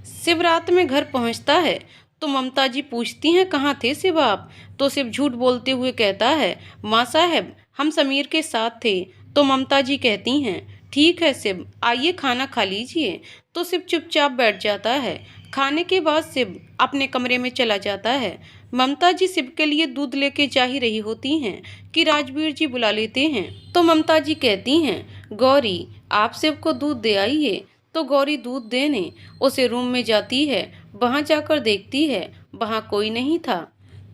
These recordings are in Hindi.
शिव रात में घर पहुंचता है तो ममता जी पूछती हैं, कहाँ थे शिव आप? तो शिव झूठ बोलते हुए कहता है, माँ साहब हम समीर के साथ थे। तो ममता जी कहती हैं, ठीक है शिव, आइए खाना खा लीजिए। तो शिव चुपचाप बैठ जाता है। खाने के बाद शिव अपने कमरे में चला जाता है। ममता जी शिव के लिए दूध लेके जा ही रही होती हैं कि राजवीर जी बुला लेते हैं। तो ममता जी कहती हैं, गौरी आप शिव को दूध दे आइए। तो गौरी दूध देने उसे रूम में जाती है। वहां जाकर देखती है, वहां कोई नहीं था।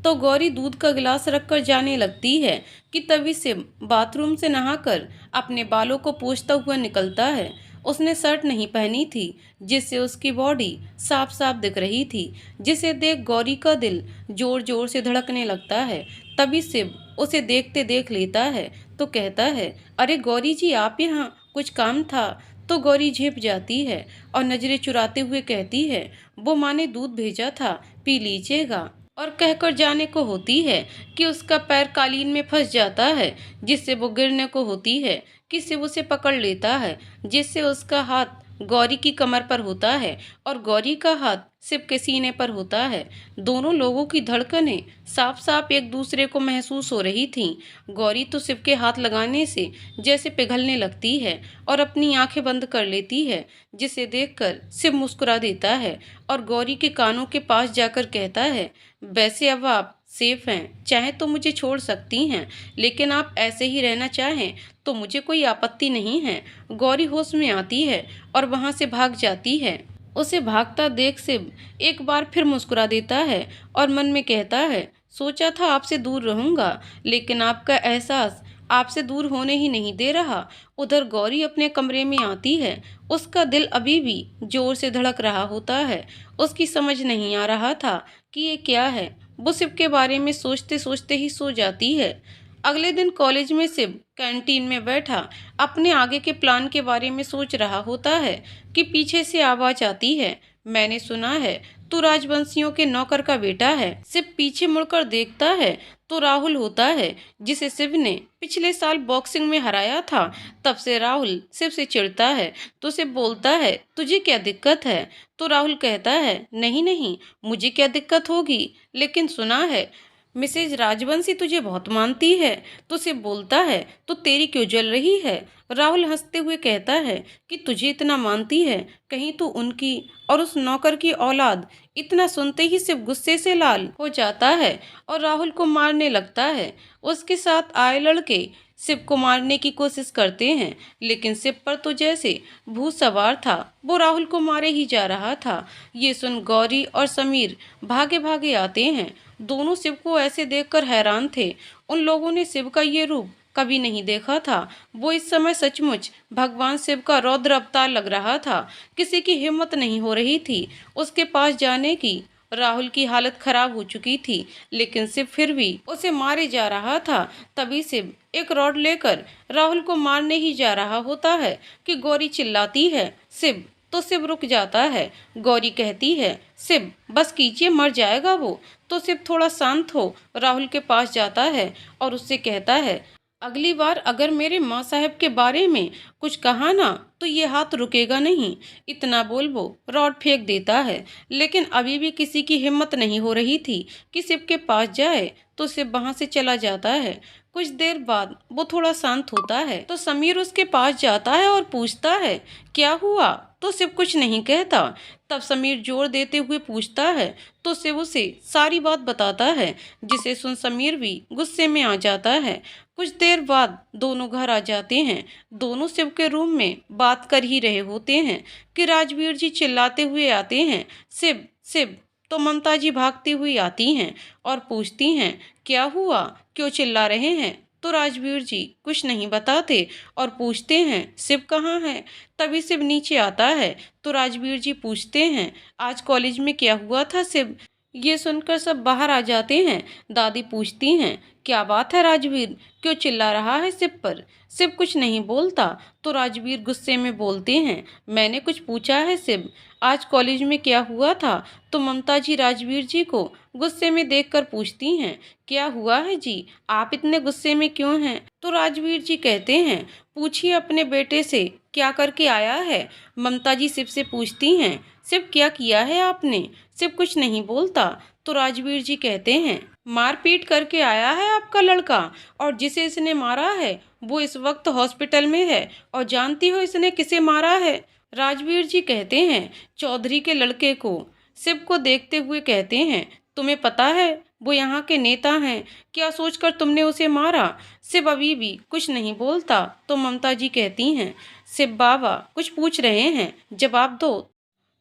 तो गौरी दूध का गिलास रखकर जाने लगती है कि तभी शिव बाथरूम से नहाकर अपने बालों को पोंछता हुआ निकलता है। उसने शर्ट नहीं पहनी थी, जिससे उसकी बॉडी साफ साफ दिख रही थी, जिसे देख गौरी का दिल जोर जोर से धड़कने लगता है। तभी शिव उसे देखते देख लेता है तो कहता है, अरे गौरी जी आप यहाँ, कुछ काम था? तो गौरी झेप जाती है और नजरें चुराते हुए कहती है, वो माँ ने दूध भेजा था, पी लीजिएगा। और कहकर जाने को होती है कि उसका पैर कालीन में फंस जाता है, जिससे वो गिरने को होती है कि शिव उसे पकड़ लेता है, जिससे उसका हाथ गौरी की कमर पर होता है और गौरी का हाथ शिव के सीने पर होता है। दोनों लोगों की धड़कनें साफ साफ एक दूसरे को महसूस हो रही थीं। गौरी तो शिव के हाथ लगाने से जैसे पिघलने लगती है और अपनी आंखें बंद कर लेती है, जिसे देखकर शिव मुस्कुरा देता है और गौरी के कानों के पास जाकर कहता है, वैसे अब आप सेफ हैं, चाहे तो मुझे छोड़ सकती हैं, लेकिन आप ऐसे ही रहना चाहें तो मुझे कोई आपत्ति नहीं है। गौरी होश में आती है और वहां से भाग जाती है। उसे भागता देख शिव एक बार फिर मुस्कुरा देता है और मन में कहता है, सोचा था आपसे दूर रहूंगा, लेकिन आपका एहसास आपसे दूर होने ही नहीं दे रहा। उधर गौरी अपने कमरे में आती है। उसका दिल अभी भी जोर से धड़क रहा होता है। उसकी समझ नहीं आ रहा था कि ये क्या है। वो शिव के बारे में सोचते सोचते ही सो जाती है। अगले दिन कॉलेज में शिव कैंटीन में बैठा अपने आगे के प्लान के बारे में सोच रहा होता है कि पीछे से आवाज आती है, मैंने सुना है तू राजवंशियों के नौकर का बेटा है। शिव पीछे मुड़कर देखता है तो राहुल होता है, जिसे शिव ने पिछले साल बॉक्सिंग में हराया था। तब से राहुल शिव से चिढ़ता है तो शिव बोलता है, तुझे क्या दिक्कत है? तो राहुल कहता है, नहीं नहीं, मुझे क्या दिक्कत होगी, लेकिन सुना है मिसेज राजवंशी तुझे बहुत मानती है। तो शिव बोलता है, तो तेरी क्यों जल रही है? राहुल हंसते हुए कहता है कि तुझे इतना मानती है, कहीं तो उनकी और उस नौकर की औलाद। इतना सुनते ही शिव गुस्से से लाल हो जाता है और राहुल को मारने लगता है। उसके साथ आए लड़के शिव को मारने की कोशिश करते हैं, लेकिन शिव पर तो जैसे भूत सवार था, वो राहुल को मारे ही जा रहा था। ये सुन गौरी और समीर भागे भागे आते हैं। दोनों शिव को ऐसे देखकर हैरान थे। उन लोगों ने शिव का ये रूप कभी नहीं देखा था। वो इस समय सचमुच भगवान शिव का रौद्र अवतार लग रहा था। किसी की हिम्मत नहीं हो रही थी उसके पास जाने की। राहुल की हालत खराब हो चुकी थी, लेकिन शिव फिर भी उसे मारे जा रहा था। तभी शिव एक रॉड लेकर राहुल को मारने ही जा रहा होता है कि गौरी चिल्लाती है, शिव। तो शिव रुक जाता है। गौरी कहती है, शिव बस कीजिए, मर जाएगा वो। तो शिव थोड़ा शांत हो राहुल के पास जाता है और उससे कहता है, अगली बार अगर मेरे माँ साहब के बारे में कुछ कहा ना तो ये हाथ रुकेगा नहीं। इतना बोल वो रॉड फेंक देता है, लेकिन अभी भी किसी की हिम्मत नहीं हो रही थी कि शिव के पास जाए। तो शिव वहां से चला जाता है। कुछ देर बाद वो थोड़ा शांत होता है तो समीर उसके पास जाता है और पूछता है, क्या हुआ? तो शिव कुछ नहीं कहता। तब समीर जोर देते हुए पूछता है तो शिव उसे सारी बात बताता है, जिसे सुन समीर भी गुस्से में आ जाता है। कुछ देर बाद दोनों घर आ जाते हैं। दोनों शिव के रूम में बात कर ही रहे होते हैं कि राजवीर जी चिल्लाते हुए आते हैं, शिव शिव। तो ममता जी भागती हुई आती हैं और पूछती हैं, क्या हुआ, क्यों चिल्ला रहे हैं? तो राजवीर जी कुछ नहीं बताते और पूछते हैं, शिव कहाँ है? तभी शिव नीचे आता है तो राजवीर जी पूछते हैं, आज कॉलेज में क्या हुआ था शिव? ये सुनकर सब बाहर आ जाते हैं। दादी पूछती हैं, क्या बात है राजवीर, क्यों चिल्ला रहा है शिव पर? शिव कुछ नहीं बोलता तो राजवीर गुस्से में बोलते हैं, मैंने कुछ पूछा है शिव, आज कॉलेज में क्या हुआ था? तो ममता जी राजवीर जी को गुस्से में देखकर पूछती हैं, क्या हुआ है जी, आप इतने गुस्से में क्यों हैं? तो राजवीर जी कहते हैं, पूछिए अपने बेटे से क्या करके आया है। ममता जी शिव से पूछती हैं, सिर्फ क्या किया है आपने? सिर्फ कुछ नहीं बोलता। तो राजवीर जी कहते हैं, मारपीट करके आया है आपका लड़का, और जिसे इसने मारा है वो इस वक्त हॉस्पिटल में है, और जानती हो इसने किसे मारा है? राजवीर जी कहते हैं, चौधरी के लड़के को। शिव को देखते हुए कहते हैं, तुम्हें पता है वो यहाँ के नेता हैं, क्या सोचकर तुमने उसे मारा? शिव अभी भी कुछ नहीं बोलता। तो ममता जी कहती हैं, शिव बाबा कुछ पूछ रहे हैं, जवाब दो।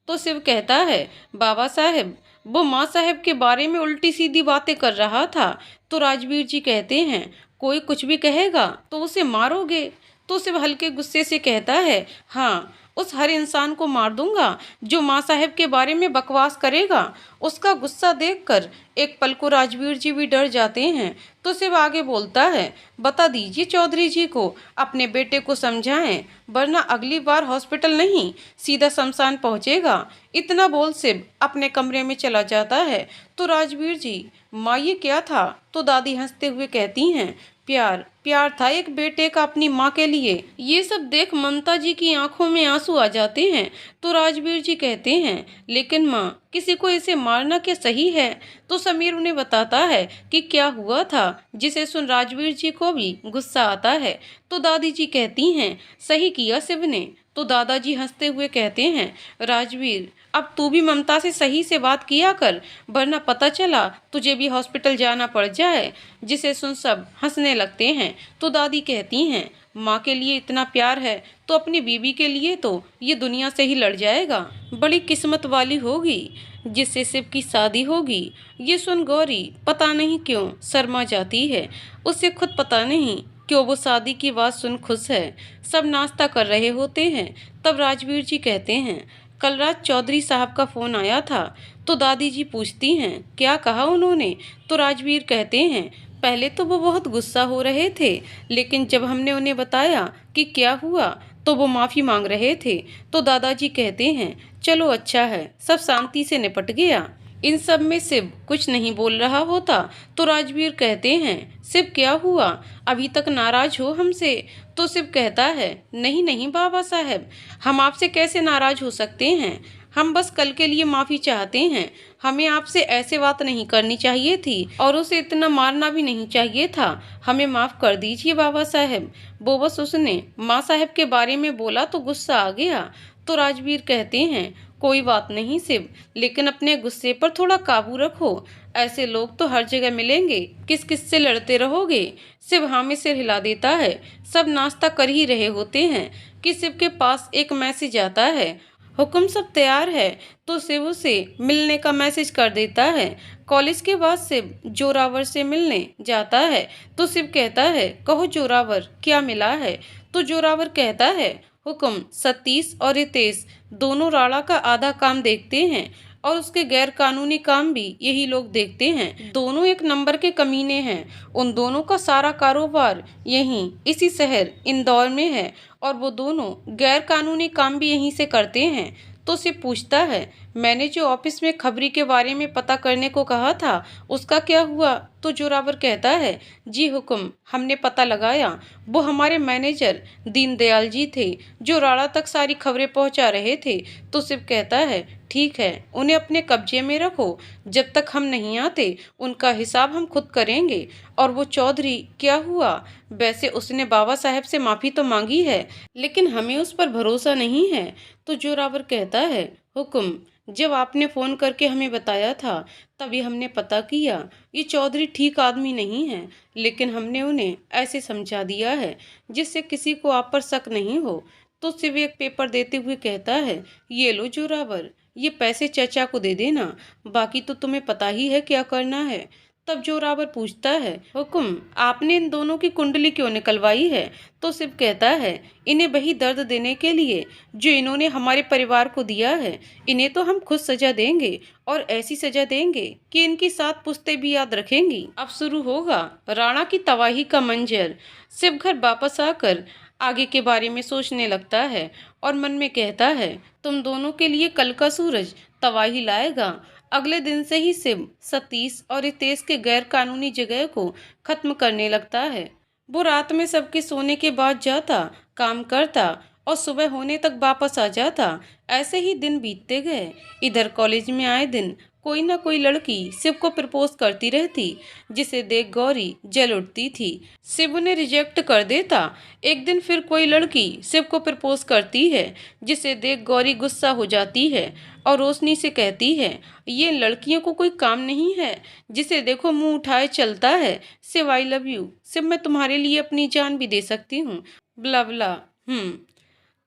तो शिव कहता है, बाबा साहब वो माँ साहब के बारे में उल्टी सीधी बातें कर रहा था। तो राजवीर जी कहते हैं, कोई कुछ भी कहेगा तो उसे मारोगे? तो शिव हल्के गुस्से से कहता है, हाँ, उस हर इंसान को मार दूंगा जो माँ साहब के बारे में बकवास करेगा। उसका गुस्सा देखकर एक पल को राजवीर जी भी डर जाते हैं। तो शिव आगे बोलता है, बता दीजिए चौधरी जी को, अपने बेटे को समझाएं, वरना अगली बार हॉस्पिटल नहीं सीधा शमशान पहुंचेगा। इतना बोल शिव अपने कमरे में चला जाता है। तो राजवीर जी, माँ ये क्या था? तो दादी हंसते हुए कहती हैं, प्यार प्यार था एक बेटे का अपनी माँ के लिए। ये सब देख ममता जी की आंखों में आंसू आ जाते हैं। तो राजवीर जी कहते हैं, लेकिन माँ, किसी को इसे मारना क्या सही है? तो समीर उन्हें बताता है कि क्या हुआ था, जिसे सुन राजवीर जी को भी गुस्सा आता है। तो दादी जी कहती हैं, सही किया शिव ने। तो दादाजी हंसते हुए कहते हैं, राजवीर अब तू भी ममता से सही से बात किया कर, वरना पता चला तुझे भी हॉस्पिटल जाना पड़ जाए। जिसे सुन सब हंसने लगते हैं। तो दादी कहती हैं, माँ के लिए इतना प्यार है तो अपनी बीवी के लिए तो ये दुनिया से ही लड़ जाएगा। बड़ी किस्मत वाली होगी जिससे शिव की शादी होगी। ये सुन गौरी पता नहीं क्यों शर्मा जाती है। उसे खुद पता नहीं क्यों वो शादी की बात सुन खुश है। सब नाश्ता कर रहे होते हैं। तब राजवीर जी कहते हैं, कल रात चौधरी साहब का फ़ोन आया था। तो दादी जी पूछती हैं, क्या कहा उन्होंने? तो राजवीर कहते हैं, पहले तो वो बहुत गुस्सा हो रहे थे, लेकिन जब हमने उन्हें बताया कि क्या हुआ तो वो माफ़ी मांग रहे थे। तो दादाजी कहते हैं, चलो अच्छा है, सब शांति से निपट गया। इन सब में शिव कुछ नहीं बोल रहा होता। तो राजवीर कहते हैं, शिव क्या हुआ, अभी तक नाराज हो हमसे? तो शिव कहता है, नहीं नहीं बाबा साहब, हम आपसे कैसे नाराज हो सकते हैं? हम बस कल के लिए माफ़ी चाहते हैं। हमें आपसे ऐसे बात नहीं करनी चाहिए थी, और उसे इतना मारना भी नहीं चाहिए था। हमें माफ़ कर दीजिए बाबा साहब। वो बस उसने माँ साहब के बारे में बोला तो गुस्सा आ गया। तो राजवीर कहते हैं, कोई बात नहीं शिव, लेकिन अपने गुस्से पर थोड़ा काबू रखो। ऐसे लोग तो हर जगह मिलेंगे, किस किस से लड़ते रहोगे? शिव हाँ में सिर हिला देता है। सब नाश्ता कर ही रहे होते हैं कि शिव के पास एक मैसेज आता है, हुक्म सब तैयार है। तो शिव उसे मिलने का मैसेज कर देता है। कॉलेज के बाद शिव जोरावर से मिलने जाता है। तो शिव कहता है, कहो जोरावर क्या मिला है? तो जोरावर कहता है, हुक्म सतीश और रितेश दोनों राणा का आधा काम देखते हैं, और उसके गैर कानूनी काम भी यही लोग देखते हैं। दोनों एक नंबर के कमीने हैं। उन दोनों का सारा कारोबार यहीं इसी शहर इंदौर में है, और वो दोनों गैर कानूनी काम भी यहीं से करते हैं। तो उसे पूछता है, मैंने जो ऑफिस में खबरी के बारे में पता करने को कहा था उसका क्या हुआ? तो जोरावर कहता है, जी हुक्म, हमने पता लगाया। वो हमारे मैनेजर दीनदयाल जी थे जो राणा तक सारी खबरें पहुंचा रहे थे। तो शिव कहता है, ठीक है, उन्हें अपने कब्जे में रखो। जब तक हम नहीं आते उनका हिसाब हम खुद करेंगे। और वो चौधरी क्या हुआ? वैसे उसने बाबा साहब से माफ़ी तो मांगी है, लेकिन हमें उस पर भरोसा नहीं है। तो जोरावर कहता है, हुक्म, जब आपने फ़ोन करके हमें बताया था तभी हमने पता किया ये चौधरी ठीक आदमी नहीं है, लेकिन हमने उन्हें ऐसे समझा दिया है जिससे किसी को आप पर शक नहीं हो। तो शिव एक पेपर देते हुए कहता है, ये लो जोरावर, ये पैसे चचा को दे देना, बाकी तो तुम्हें पता ही है क्या करना है। तब जोरावर पूछता है, हुक्म, आपने इन दोनों की कुंडली क्यों निकलवाई है? तो शिव कहता है, इन्हें वही दर्द देने के लिए जो इन्होंने हमारे परिवार को दिया है। इन्हें तो हम खुद सजा देंगे, और ऐसी सजा देंगे कि इनकी 7 पुश्तें भी याद रखेंगी। अब शुरू होगा राणा की तबाही का मंजर। शिव घर वापस आकर आगे के बारे में सोचने लगता है, और मन में कहता है, तुम दोनों के लिए कल का सूरज तबाही लाएगा। अगले दिन से ही शिव सतीश और रितेश के गैर कानूनी जगह को खत्म करने लगता है। वो रात में सबके सोने के बाद जाता, काम करता, और सुबह होने तक वापस आ जाता। ऐसे ही दिन बीतते गए। इधर कॉलेज में आए दिन कोई ना कोई लड़की शिव को प्रपोज करती रहती, जिसे देख गौरी जल उठती थी। शिव उन्हें रिजेक्ट कर देता। एक दिन फिर कोई लड़की शिव को प्रपोज करती है, जिसे देख गौरी गुस्सा हो जाती है और रोशनी से कहती है, ये लड़कियों को कोई काम नहीं है, जिसे देखो मुंह उठाए चलता है। Shiv I love you. Shiv मैं तुम्हारे लिए अपनी जान भी दे सकती हूँ। ब्ला ब्ला।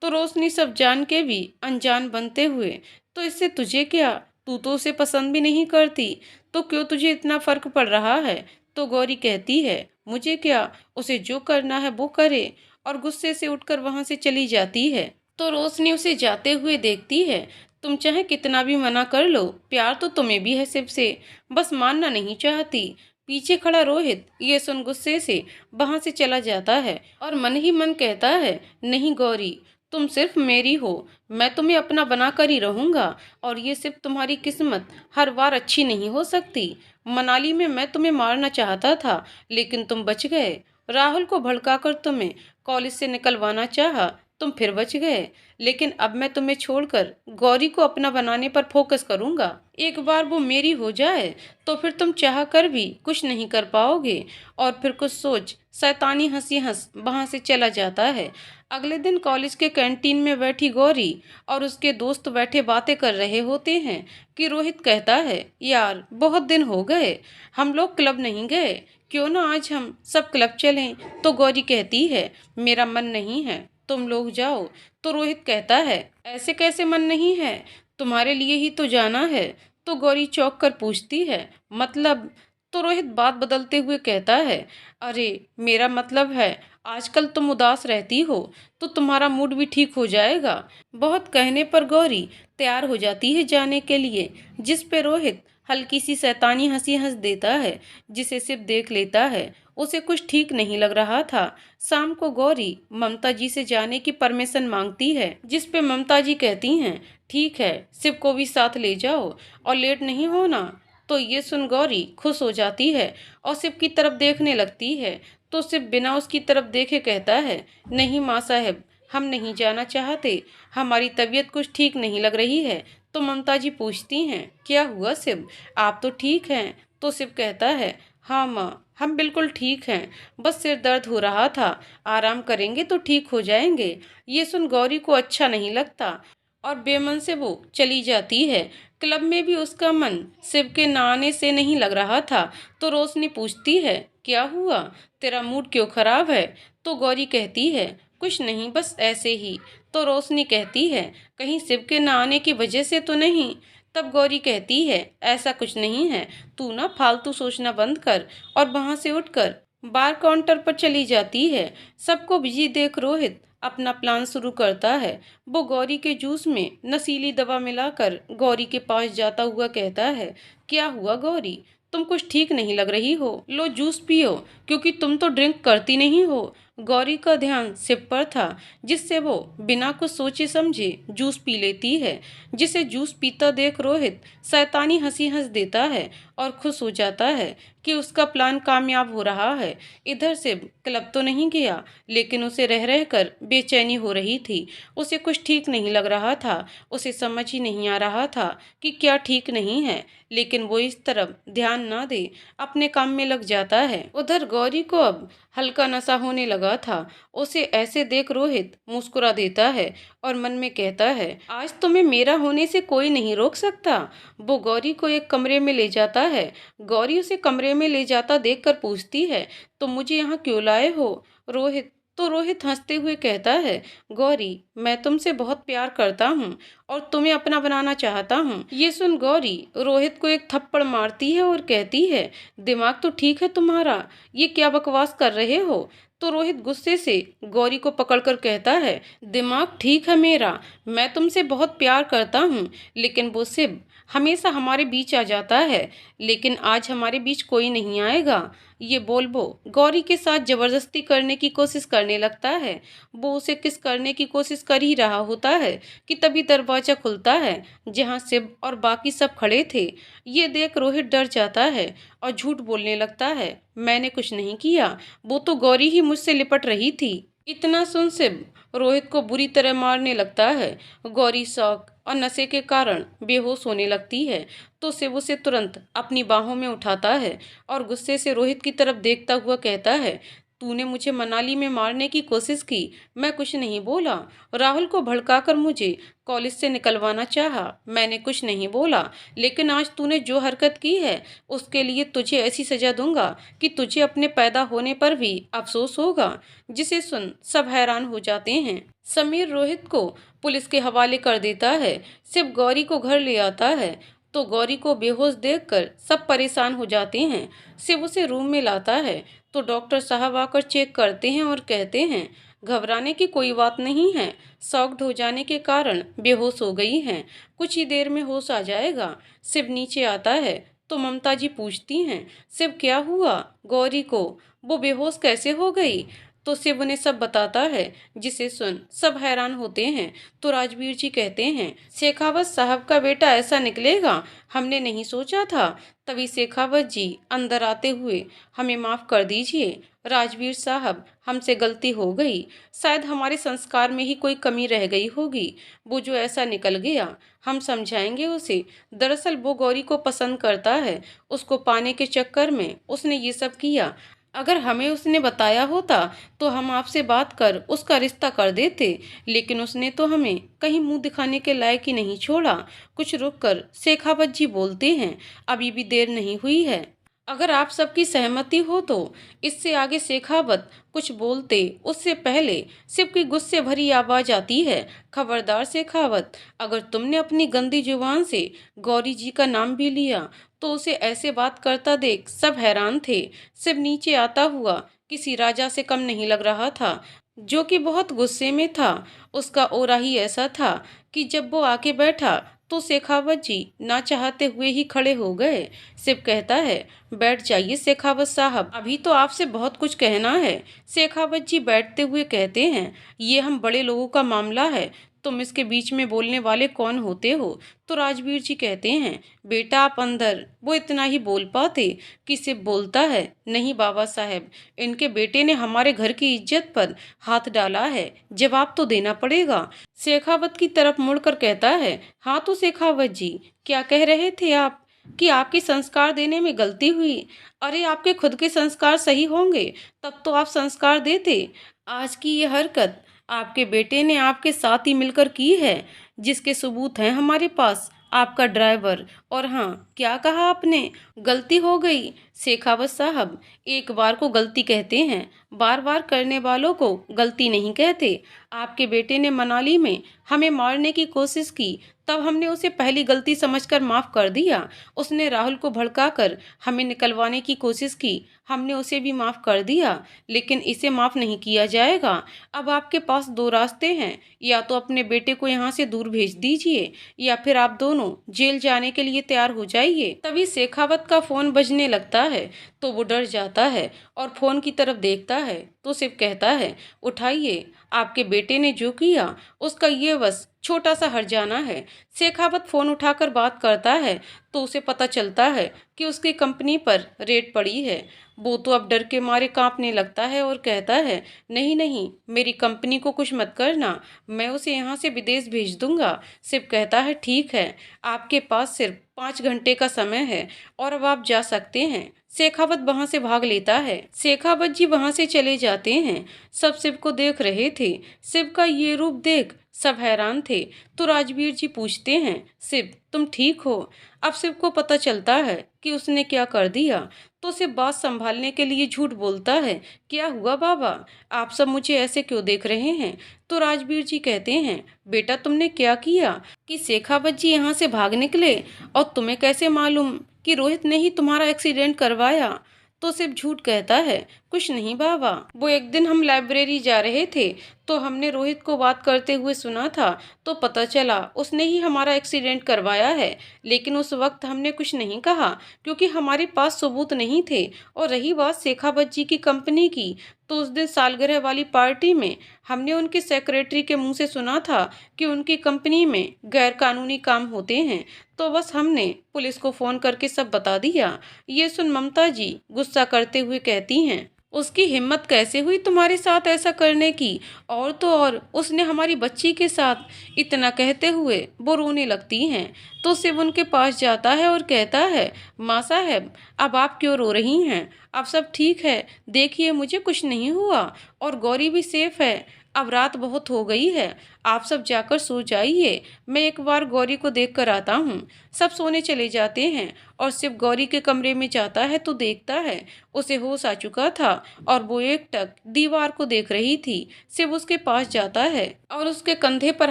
तो रोशनी सब जान के भी अनजान बनते हुए, तो इससे तुझे क्या, तू तो उसे पसंद भी नहीं करती, तो क्यों तुझे इतना फर्क पड़ रहा है। तो गौरी कहती है, मुझे क्या, उसे जो करना है वो करे, और गुस्से से उठकर वहां से चली जाती है। तो रोशनी उसे जाते हुए देखती है। तुम चाहे कितना भी मना कर लो, प्यार तो तुम्हें भी है शिव से, बस मानना नहीं चाहती। पीछे खड़ा रोहित ये सुन गुस्से से वहां से चला जाता है और मन ही मन कहता है, नहीं गौरी, तुम सिर्फ मेरी हो, मैं तुम्हें अपना बनाकर ही रहूंगा। और ये सिर्फ तुम्हारी किस्मत हर बार अच्छी नहीं हो सकती। मनाली में मैं तुम्हें मारना चाहता था, लेकिन तुम बच गए। राहुल को भड़काकर तुम्हें कॉलेज से निकलवाना चाहा, तुम फिर बच गए। लेकिन अब मैं तुम्हें छोड़कर गौरी को अपना बनाने पर फोकस करूंगा। एक बार वो मेरी हो जाए तो फिर तुम चाह कर भी कुछ नहीं कर पाओगे। और फिर कुछ सोच शैतानी हंसी हंस वहां से चला जाता है। अगले दिन कॉलेज के कैंटीन में बैठी गौरी और उसके दोस्त बैठे बातें कर रहे होते हैं कि रोहित कहता है, यार बहुत दिन हो गए हम लोग क्लब नहीं गए, क्यों ना आज हम सब क्लब चलें। तो गौरी कहती है, मेरा मन नहीं है, तुम लोग जाओ। तो रोहित कहता है, ऐसे कैसे मन नहीं है, तुम्हारे लिए ही तो जाना है। तो गौरी चौंक कर पूछती है, मतलब। तो रोहित बात बदलते हुए कहता है, अरे मेरा मतलब है आजकल तुम उदास रहती हो, तो तुम्हारा मूड भी ठीक हो जाएगा। बहुत कहने पर गौरी तैयार हो जाती है जाने के लिए, जिस पे रोहित हल्की सी शैतानी हंसी हंस देता है, जिसे सिर्फ देख लेता है। उसे कुछ ठीक नहीं लग रहा था। शाम को गौरी ममता जी से जाने की परमिशन मांगती है, जिस पे ममता जी कहती हैं, ठीक है, शिव को भी साथ ले जाओ और लेट नहीं होना। तो ये सुन गौरी खुश हो जाती है और शिव की तरफ देखने लगती है। तो शिव बिना उसकी तरफ देखे कहता है, नहीं माँ साहब, हम नहीं जाना चाहते, हमारी तबीयत कुछ ठीक नहीं लग रही है। तो ममता जी पूछती हैं, क्या हुआ शिव, आप तो ठीक हैं। तो शिव कहता है, हाँ माँ, हम बिल्कुल ठीक हैं, बस सिर दर्द हो रहा था, आराम करेंगे तो ठीक हो जाएंगे। ये सुन गौरी को अच्छा नहीं लगता और बेमन से वो चली जाती है। क्लब में भी उसका मन शिव के ना आने से नहीं लग रहा था। तो रोशनी पूछती है, क्या हुआ, तेरा मूड क्यों खराब है। तो गौरी कहती है, कुछ नहीं, बस ऐसे ही। तो रोशनी कहती है, कहीं शिव के ना आने की वजह से तो नहीं। तब गौरी कहती है, ऐसा कुछ नहीं है, तू ना फालतू सोचना बंद कर। और वहां से उठकर बार काउंटर पर चली जाती है। सबको बिजी देख रोहित अपना प्लान शुरू करता है। वो गौरी के जूस में नशीली दवा मिलाकर गौरी के पास जाता हुआ कहता है, क्या हुआ गौरी, तुम कुछ ठीक नहीं लग रही हो, लो जूस पियो, क्योंकि तुम तो ड्रिंक करती नहीं हो। गौरी का ध्यान शिव पर था, जिससे वो बिना कुछ सोचे समझे जूस पी लेती है। जिसे जूस पीता देख रोहित शैतानी हंसी हंस देता है और खुश हो जाता है कि उसका प्लान कामयाब हो रहा है। इधर से क्लब तो नहीं गया, लेकिन उसे रह रहकर बेचैनी हो रही थी। उसे कुछ ठीक नहीं लग रहा था। उसे समझ ही नहीं आ रहा था कि क्या ठीक नहीं है, लेकिन वो इस तरफ ध्यान ना दे अपने काम में लग जाता है। उधर गौरी को अब हल्का नशा होने लगा था। उसे ऐसे देख रोहित मुस्कुरा देता है और मन में कहता है, आज तुम्हें मेरा होने से कोई नहीं रोक सकता। वो गौरी को एक कमरे में ले जाता है। गौरी उसे कमरे में ले जाता देखकर पूछती है, तो मुझे यहाँ क्यों लाए हो रोहित। तो रोहित हंसते हुए कहता है, गौरी, मैं तुमसे बहुत प्यार करता हूँ और तुम्हें अपना बनाना चाहता हूँ। ये सुन गौरी रोहित को एक थप्पड़ मारती है और कहती है, दिमाग तो ठीक है तुम्हारा, ये क्या बकवास कर रहे हो। तो रोहित गुस्से से गौरी को पकड़कर कहता है, दिमाग ठीक है मेरा, मैं तुमसे बहुत प्यार करता हूँ, लेकिन वो सिर्फ हमेशा हमारे बीच आ जाता है, लेकिन आज हमारे बीच कोई नहीं आएगा। ये बोल वो गौरी के साथ जबरदस्ती करने की कोशिश करने लगता है। वो उसे किस करने की कोशिश कर ही रहा होता है कि तभी दरवाजा खुलता है, जहाँ शिव और बाकी सब खड़े थे। ये देख रोहित डर जाता है और झूठ बोलने लगता है, मैंने कुछ नहीं किया, वो तो गौरी ही मुझसे लिपट रही थी। इतना सुन शिव रोहित को बुरी तरह मारने लगता है। गौरी शौक और नशे के कारण बेहोश होने लगती है तो शिव उसे तुरंत अपनी बाहों में उठाता है और गुस्से से रोहित की तरफ देखता हुआ कहता है, तूने मुझे मनाली में मारने की कोशिश की, मैं कुछ नहीं बोला। राहुल को भड़काकर मुझे कॉलेज से निकलवाना चाहा, मैंने कुछ नहीं बोला। लेकिन आज तूने जो हरकत की है उसके लिए तुझे ऐसी सजा दूंगा कि तुझे अपने पैदा होने पर भी अफसोस होगा। जिसे सुन सब हैरान हो जाते हैं। समीर रोहित को पुलिस के हवाले कर देता है। सिर्फ गौरी को घर ले आता है तो गौरी को बेहोश देखकर सब परेशान हो जाते हैं। शिव उसे रूम में लाता है तो डॉक्टर साहब आकर चेक करते हैं और कहते हैं, घबराने की कोई बात नहीं है, शॉक्ड हो जाने के कारण बेहोश हो गई हैं, कुछ ही देर में होश आ जाएगा। शिव नीचे आता है तो ममता जी पूछती हैं, शिव क्या हुआ गौरी को, वो बेहोश कैसे हो गई? तो शिव उन्हें सब बताता है। जिसे सुन सब हैरान होते हैं तो राजवीर जी कहते हैं, शेखावत साहब का बेटा ऐसा निकलेगा, हमने नहीं सोचा था। तभी शेखावत जी अंदर आते हुए, हमें माफ कर दीजिए राजवीर साहब, हमसे गलती हो गई, शायद हमारे संस्कार में ही कोई कमी रह गई होगी, वो जो ऐसा निकल गया, हम समझाएंगे उसे। दरअसल वो गौरी को पसंद करता है, उसको पाने के चक्कर में उसने ये सब किया। अगर हमें उसने बताया होता तो हम आपसे बात कर उसका रिश्ता कर देते, लेकिन उसने तो हमें कहीं मुंह दिखाने के लायक ही नहीं छोड़ा। कुछ रुककर शेखावत जी बोलते हैं, अभी भी देर नहीं हुई है, अगर आप सबकी सहमति हो तो। इससे आगे शेखावत कुछ बोलते उससे पहले शिव की गुस्से भरी आवाज आती है, खबरदार शेखावत, अगर तुमने अपनी गंदी जुबान से गौरी जी का नाम भी लिया तो उसे ऐसे बात करता देख सब हैरान थे। शिव नीचे आता हुआ किसी राजा से कम नहीं लग रहा था, जो कि बहुत गुस्से में था। उसका ओरा ही ऐसा था कि जब वो आके बैठा तो शेखावत जी ना चाहते हुए ही खड़े हो गए। शिव कहता है, बैठ जाइए शेखावत साहब, अभी तो आपसे बहुत कुछ कहना है। शेखावत जी बैठते हुए कहते हैं, ये हम बड़े लोगों का मामला है, तुम इसके बीच में बोलने वाले कौन होते हो? तो राजवीर जी कहते हैं, बेटा आप अंदर। वो इतना ही बोल पाते कि शिव बोलता है, नहीं बाबा साहब, इनके बेटे ने हमारे घर की इज्जत पर हाथ डाला है, जवाब तो देना पड़ेगा। शेखावत की तरफ मुड़कर कहता है, हाँ तो शेखावत जी, क्या कह रहे थे आप कि आपके संस्कार देने में गलती हुई? अरे आपके खुद के संस्कार सही होंगे तब तो आप संस्कार देते। आज की ये हरकत आपके बेटे ने आपके साथ ही मिलकर की है, जिसके सबूत हैं हमारे पास, आपका ड्राइवर। और हाँ, क्या कहा आपने, गलती हो गई? शेखावत साहब, एक बार को गलती कहते हैं, बार बार करने वालों को गलती नहीं कहते। आपके बेटे ने मनाली में हमें मारने की कोशिश की, तब हमने उसे पहली गलती समझकर माफ कर दिया। उसने राहुल को भड़काकर हमें निकलवाने की कोशिश की, हमने उसे भी माफ कर दिया, लेकिन इसे माफ नहीं किया जाएगा। अब आपके पास दो रास्ते हैं, या तो अपने बेटे को यहाँ से दूर भेज दीजिए या फिर आप दोनों जेल जाने के लिए तैयार हो जाइए। तभी शेखावत का फोन बजने लगता है तो वो डर जाता है और फोन की तरफ देखता है तो शिव कहता है, उठाइए, आपके बेटे ने जो किया उसका ये बस छोटा सा हर्जाना है। शेखावत फोन उठाकर बात करता है तो उसे पता चलता है कि उसकी कंपनी पर रेड पड़ी है। वो तो अब डर के मारे कांपने लगता है और कहता है, नहीं नहीं, मेरी कंपनी को कुछ मत करना, मैं उसे यहाँ से विदेश भेज दूंगा। शिव कहता है, ठीक है, आपके पास सिर्फ 5 घंटे का समय है और अब आप जा सकते हैं। शेखावत वहां से भाग लेता है। शेखावत जी वहां से चले जाते हैं। सब शिव को देख रहे थे। शिव का ये रूप देख सब हैरान थे तो राजवीर जी पूछते हैं, शिव तुम ठीक हो? अब शिव को पता चलता है कि उसने क्या कर दिया तो शिव बात संभालने के लिए झूठ बोलता है, क्या हुआ बाबा, आप सब मुझे ऐसे क्यों देख रहे हैं? तो राजवीर जी कहते हैं, बेटा तुमने क्या किया कि शेखावत जी यहाँ से भाग निकले, और तुम्हें कैसे मालूम कि रोहित ने ही तुम्हारा एक्सीडेंट करवाया? तो शिव झूठ कहता है, कुछ नहीं बाबा, वो एक दिन हम लाइब्रेरी जा रहे थे तो हमने रोहित को बात करते हुए सुना था तो पता चला उसने ही हमारा एक्सीडेंट करवाया है, लेकिन उस वक्त हमने कुछ नहीं कहा क्योंकि हमारे पास सबूत नहीं थे। और रही बात शेखावत जी की कंपनी की, तो उस दिन सालगिरह वाली पार्टी में हमने उनके सेक्रेटरी के मुंह से सुना था कि उनकी कंपनी में गैर कानूनी काम होते हैं, तो बस हमने पुलिस को फोन करके सब बता दिया। ये सुन ममता जी गुस्सा करते हुए कहती हैं, उसकी हिम्मत कैसे हुई तुम्हारे साथ ऐसा करने की। और तो और उसने हमारी बच्ची के साथ। इतना कहते हुए वो रोने लगती हैं। तो शिव उनके पास जाता है और कहता है, माँ साहब अब आप क्यों रो रही हैं? अब सब ठीक है, देखिए मुझे कुछ नहीं हुआ और गौरी भी सेफ है। अब रात बहुत हो गई है, आप सब जाकर सो जाइए, मैं एक बार गौरी को देख कर आता हूँ। सब सोने चले जाते हैं और शिव गौरी के कमरे में जाता है तो देखता है उसे होश आ चुका था और वो एकटक दीवार को देख रही थी। शिव उसके पास जाता है और उसके कंधे पर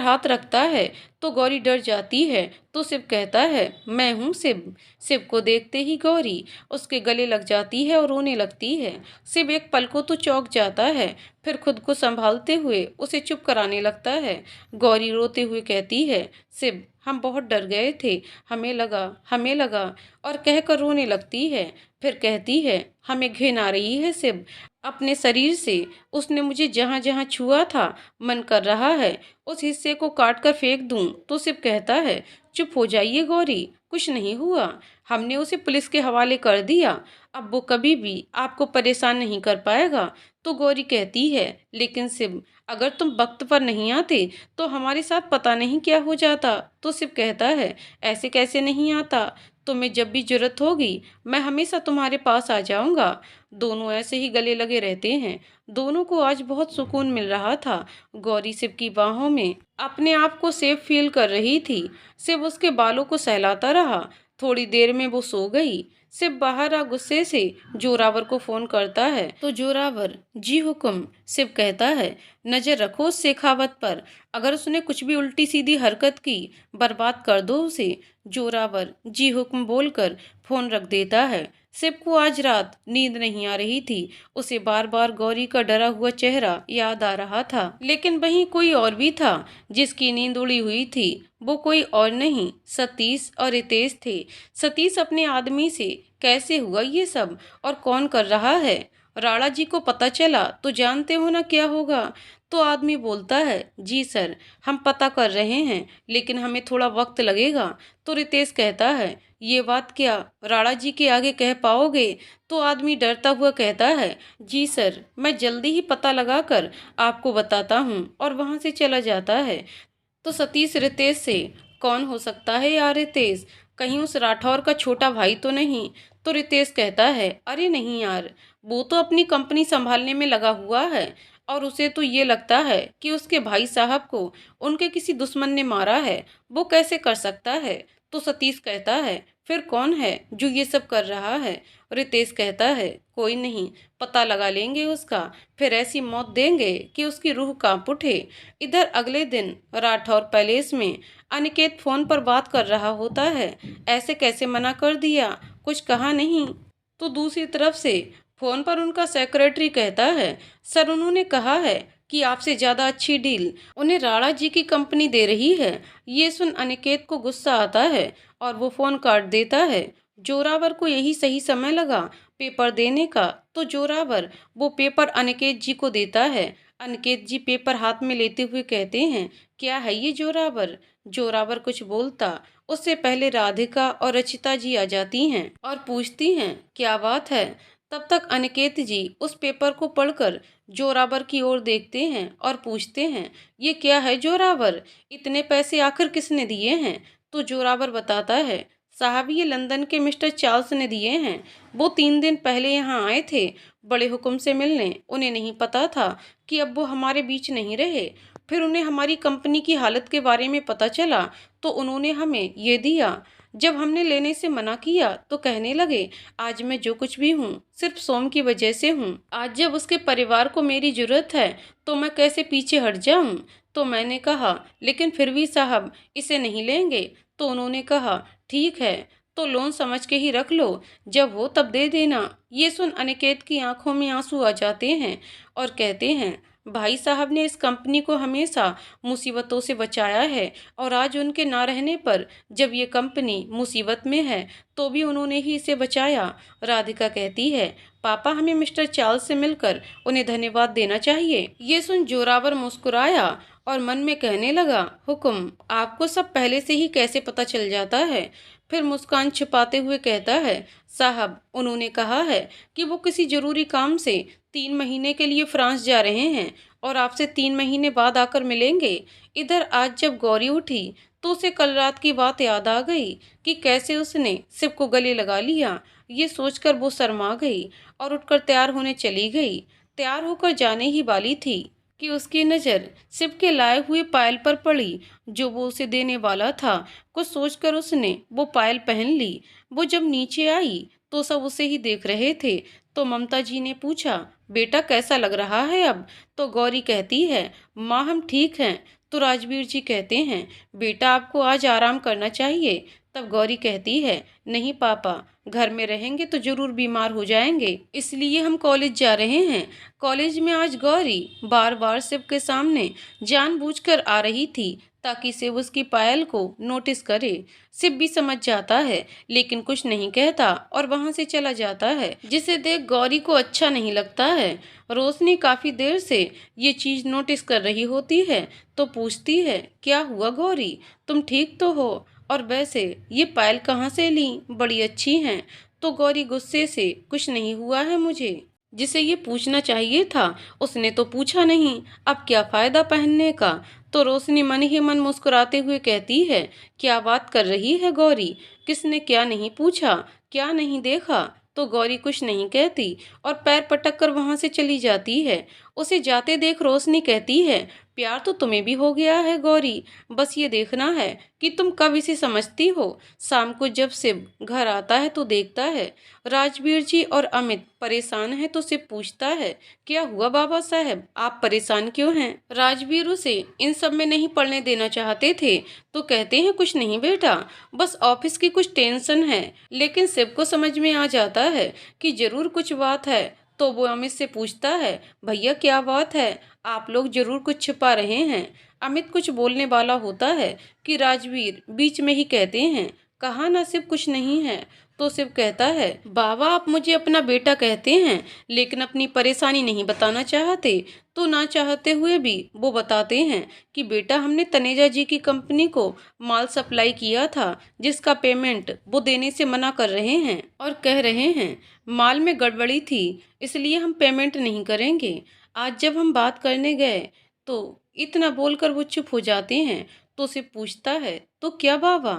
हाथ रखता है तो गौरी डर जाती है। तो शिव कहता है, मैं हूँ शिव। शिव को देखते ही गौरी उसके गले लग जाती है और रोने लगती है। शिव एक पल को तो चौंक जाता है, फिर खुद को संभालते हुए उसे चुप कराने लगता है। गौरी रोते हुए कहती है, शिव हम बहुत डर गए थे, हमें लगा और कहकर रोने लगती है। फिर कहती है, हमें घिन आ रही है शिव, अपने शरीर से। उसने मुझे जहाँ जहाँ छुआ था, मन कर रहा है उस हिस्से को काट कर फेंक दूं। तो शिव कहता है, चुप हो जाइए गौरी, कुछ नहीं हुआ, हमने उसे पुलिस के हवाले कर दिया, अब वो कभी भी आपको परेशान नहीं कर पाएगा। तो गौरी कहती है, लेकिन शिव अगर तुम वक्त पर नहीं आते तो हमारे साथ पता नहीं क्या हो जाता। तो शिव कहता है, ऐसे कैसे नहीं आता, तुम्हें जब भी जरूरत होगी मैं हमेशा तुम्हारे पास आ जाऊंगा। दोनों ऐसे ही गले लगे रहते हैं। दोनों को आज बहुत सुकून मिल रहा था। गौरी शिव की बाहों में अपने आप को सेफ फील कर रही थी। शिव उसके बालों को सहलाता रहा। थोड़ी देर में वो सो गई। शिव बाहर आ गुस्से से जोरावर को फोन करता है तो जोरावर, जी हुक्म। शिव कहता है, नजर रखो उस शेखावत पर, अगर उसने कुछ भी उल्टी सीधी हरकत की बर्बाद कर दो उसे। जोरावर जी हुक्म बोलकर फोन रख देता है। शिव को आज रात नींद नहीं आ रही थी। उसे बार बार गौरी का डरा हुआ चेहरा याद आ रहा था, लेकिन वहीं कोई और भी था जिसकी नींद उड़ी हुई थी। वो कोई और नहीं, सतीश और रितेश थे। सतीश अपने आदमी से कैसे हुआ ये सब और कौन कर रहा है? राणा जी को पता चला तो जानते हो ना क्या होगा। तो आदमी बोलता है, जी सर हम पता कर रहे हैं लेकिन हमें थोड़ा वक्त लगेगा। तो रितेश कहता है, ये बात क्या राणा जी के आगे कह पाओगे? तो आदमी डरता हुआ कहता है, जी सर मैं जल्दी ही पता लगाकर आपको बताता हूँ, और वहाँ से चला जाता है। तो सतीश रितेश से, कौन हो सकता है यार रितेश, कहीं उस राठौर का छोटा भाई तो नहीं? तो रितेश कहता है, अरे नहीं यार, वो तो अपनी कंपनी संभालने में लगा हुआ है और उसे तो ये लगता है कि उसके भाई साहब को उनके किसी दुश्मन ने मारा है। वो कैसे कर सकता है? तो सतीश कहता है, फिर कौन है जो ये सब कर रहा है? रितेश कहता है, कोई नहीं, पता लगा लेंगे उसका, फिर ऐसी मौत देंगे कि उसकी रूह कांप उठे। इधर अगले दिन राठौर पैलेस में अनिकेत फोन पर बात कर रहा होता है। ऐसे कैसे मना कर दिया, कुछ कहा नहीं? तो दूसरी तरफ से फोन पर उनका सेक्रेटरी कहता है, सर उन्होंने कहा है कि आपसे ज्यादा अच्छी डील उन्हें राणा जी की कंपनी दे रही है। ये सुन अनिकेत को गुस्सा आता है और वो फोन काट देता है। जोरावर को यही सही समय लगा पेपर देने का। तो जोरावर वो पेपर अनिकेत जी को देता है। अनिकेत जी पेपर हाथ में लेते हुए कहते हैं, क्या है ये जोरावर? जोरावर कुछ बोलता उससे पहले राधिका और रचिता जी आ जाती हैं और पूछती हैं, क्या बात है? तब तक अनिकेत जी उस पेपर को पढ़कर जोरावर की ओर देखते हैं और पूछते हैं, ये क्या है जोरावर, इतने पैसे आखिर किसने दिए हैं? तो जोरावर बताता है, साहब ये लंदन के मिस्टर चार्ल्स ने दिए हैं। वो 3 दिन पहले यहाँ आए थे बड़े हुक्म से मिलने। उन्हें नहीं पता था कि अब वो हमारे बीच नहीं रहे। फिर उन्हें हमारी कंपनी की हालत के बारे में पता चला तो उन्होंने हमें ये दिया। जब हमने लेने से मना किया तो कहने लगे, आज मैं जो कुछ भी हूँ सिर्फ सोम की वजह से हूँ। आज जब उसके परिवार को मेरी जरूरत है तो मैं कैसे पीछे हट जाऊँ? तो मैंने कहा, लेकिन फिर भी साहब इसे नहीं लेंगे। तो उन्होंने कहा, ठीक है तो लोन समझ के ही रख लो, जब हो तब दे देना। ये सुन अनिकेत की आंखों में आंसू आ जाते हैं और कहते हैं, भाई साहब ने इस कंपनी को हमेशा मुसीबतों से बचाया है और आज उनके ना रहने पर जब ये कंपनी मुसीबत में है तो भी उन्होंने ही इसे बचाया। राधिका कहती है, पापा हमें मिस्टर चार्ल्स से मिलकर उन्हें धन्यवाद देना चाहिए। ये सुन जोरावर मुस्कुराया और मन में कहने लगा, हुक्म, आपको सब पहले से ही कैसे पता चल जाता है? फिर मुस्कान छिपाते हुए कहता है, साहब उन्होंने कहा है कि वो किसी जरूरी काम से 3 महीने के लिए फ्रांस जा रहे हैं और आपसे 3 महीने बाद आकर मिलेंगे। इधर आज जब गौरी उठी तो उसे कल रात की बात याद आ गई कि कैसे उसने शिव को गले लगा लिया। ये सोचकर वो शर्मा गई और उठकर तैयार होने चली गई। तैयार होकर जाने ही वाली थी कि उसकी नज़र शिव के लाए हुए पायल पर पड़ी जो वो उसे देने वाला था। कुछ सोचकर उसने वो पायल पहन ली। वो जब नीचे आई तो सब उसे ही देख रहे थे। तो ममता जी ने पूछा, बेटा कैसा लग रहा है अब? तो गौरी कहती है, माँ हम ठीक हैं। तो राजवीर जी कहते हैं, बेटा आपको आज आराम करना चाहिए। तब गौरी कहती है, नहीं पापा, घर में रहेंगे तो जरूर बीमार हो जाएंगे, इसलिए हम कॉलेज जा रहे हैं। कॉलेज में आज गौरी बार बार शिव के सामने जानबूझकर आ रही थी ताकि शिव उसकी पायल को नोटिस करे। शिव भी समझ जाता है लेकिन कुछ नहीं कहता और वहां से चला जाता है, जिसे देख गौरी को अच्छा नहीं लगता है। रोशनी काफी देर से ये चीज नोटिस कर रही होती है तो पूछती है, क्या हुआ गौरी, तुम ठीक तो हो? और वैसे ये पायल कहाँ से ली, बड़ी अच्छी हैं। तो गौरी गुस्से से, कुछ नहीं हुआ है मुझे। जिसे ये पूछना चाहिए था उसने तो पूछा नहीं, अब क्या फायदा पहनने का। तो रोशनी मन ही मन मुस्कुराते हुए कहती है, क्या बात कर रही है गौरी, किसने क्या नहीं पूछा, क्या नहीं देखा? तो गौरी कुछ नहीं कहती और पैर पटक कर वहां से चली जाती है। उसे जाते देख रोशनी कहती है, प्यार तो तुम्हें भी हो गया है गौरी, बस ये देखना है कि तुम कब इसे समझती हो। शाम को जब शिव घर आता है तो देखता है राजवीर जी और अमित परेशान हैं तो शिव पूछता है, क्या हुआ बाबा साहब, आप परेशान क्यों हैं? राजवीर उसे इन सब में नहीं पढ़ने देना चाहते थे तो कहते हैं, कुछ नहीं बेटा, बस ऑफिस की कुछ टेंशन है। लेकिन शिव को समझ में आ जाता है कि जरूर कुछ बात है तो वो अमित से पूछता है, भैया क्या बात है, आप लोग जरूर कुछ छिपा रहे हैं। अमित कुछ बोलने वाला होता है कि राजवीर बीच में ही कहते हैं, कहा ना शिव कुछ नहीं है। तो शिव कहता है, बाबा आप मुझे अपना बेटा कहते हैं लेकिन अपनी परेशानी नहीं बताना चाहते। तो ना चाहते हुए भी वो बताते हैं कि बेटा हमने तनेजा जी की कंपनी को माल सप्लाई किया था जिसका पेमेंट वो देने से मना कर रहे हैं और कह रहे हैं माल में गड़बड़ी थी इसलिए हम पेमेंट नहीं करेंगे। आज जब हम बात करने गए तो इतना बोलकर वो चुप हो जाते हैं। तो उसे पूछता है, तो क्या बाबा?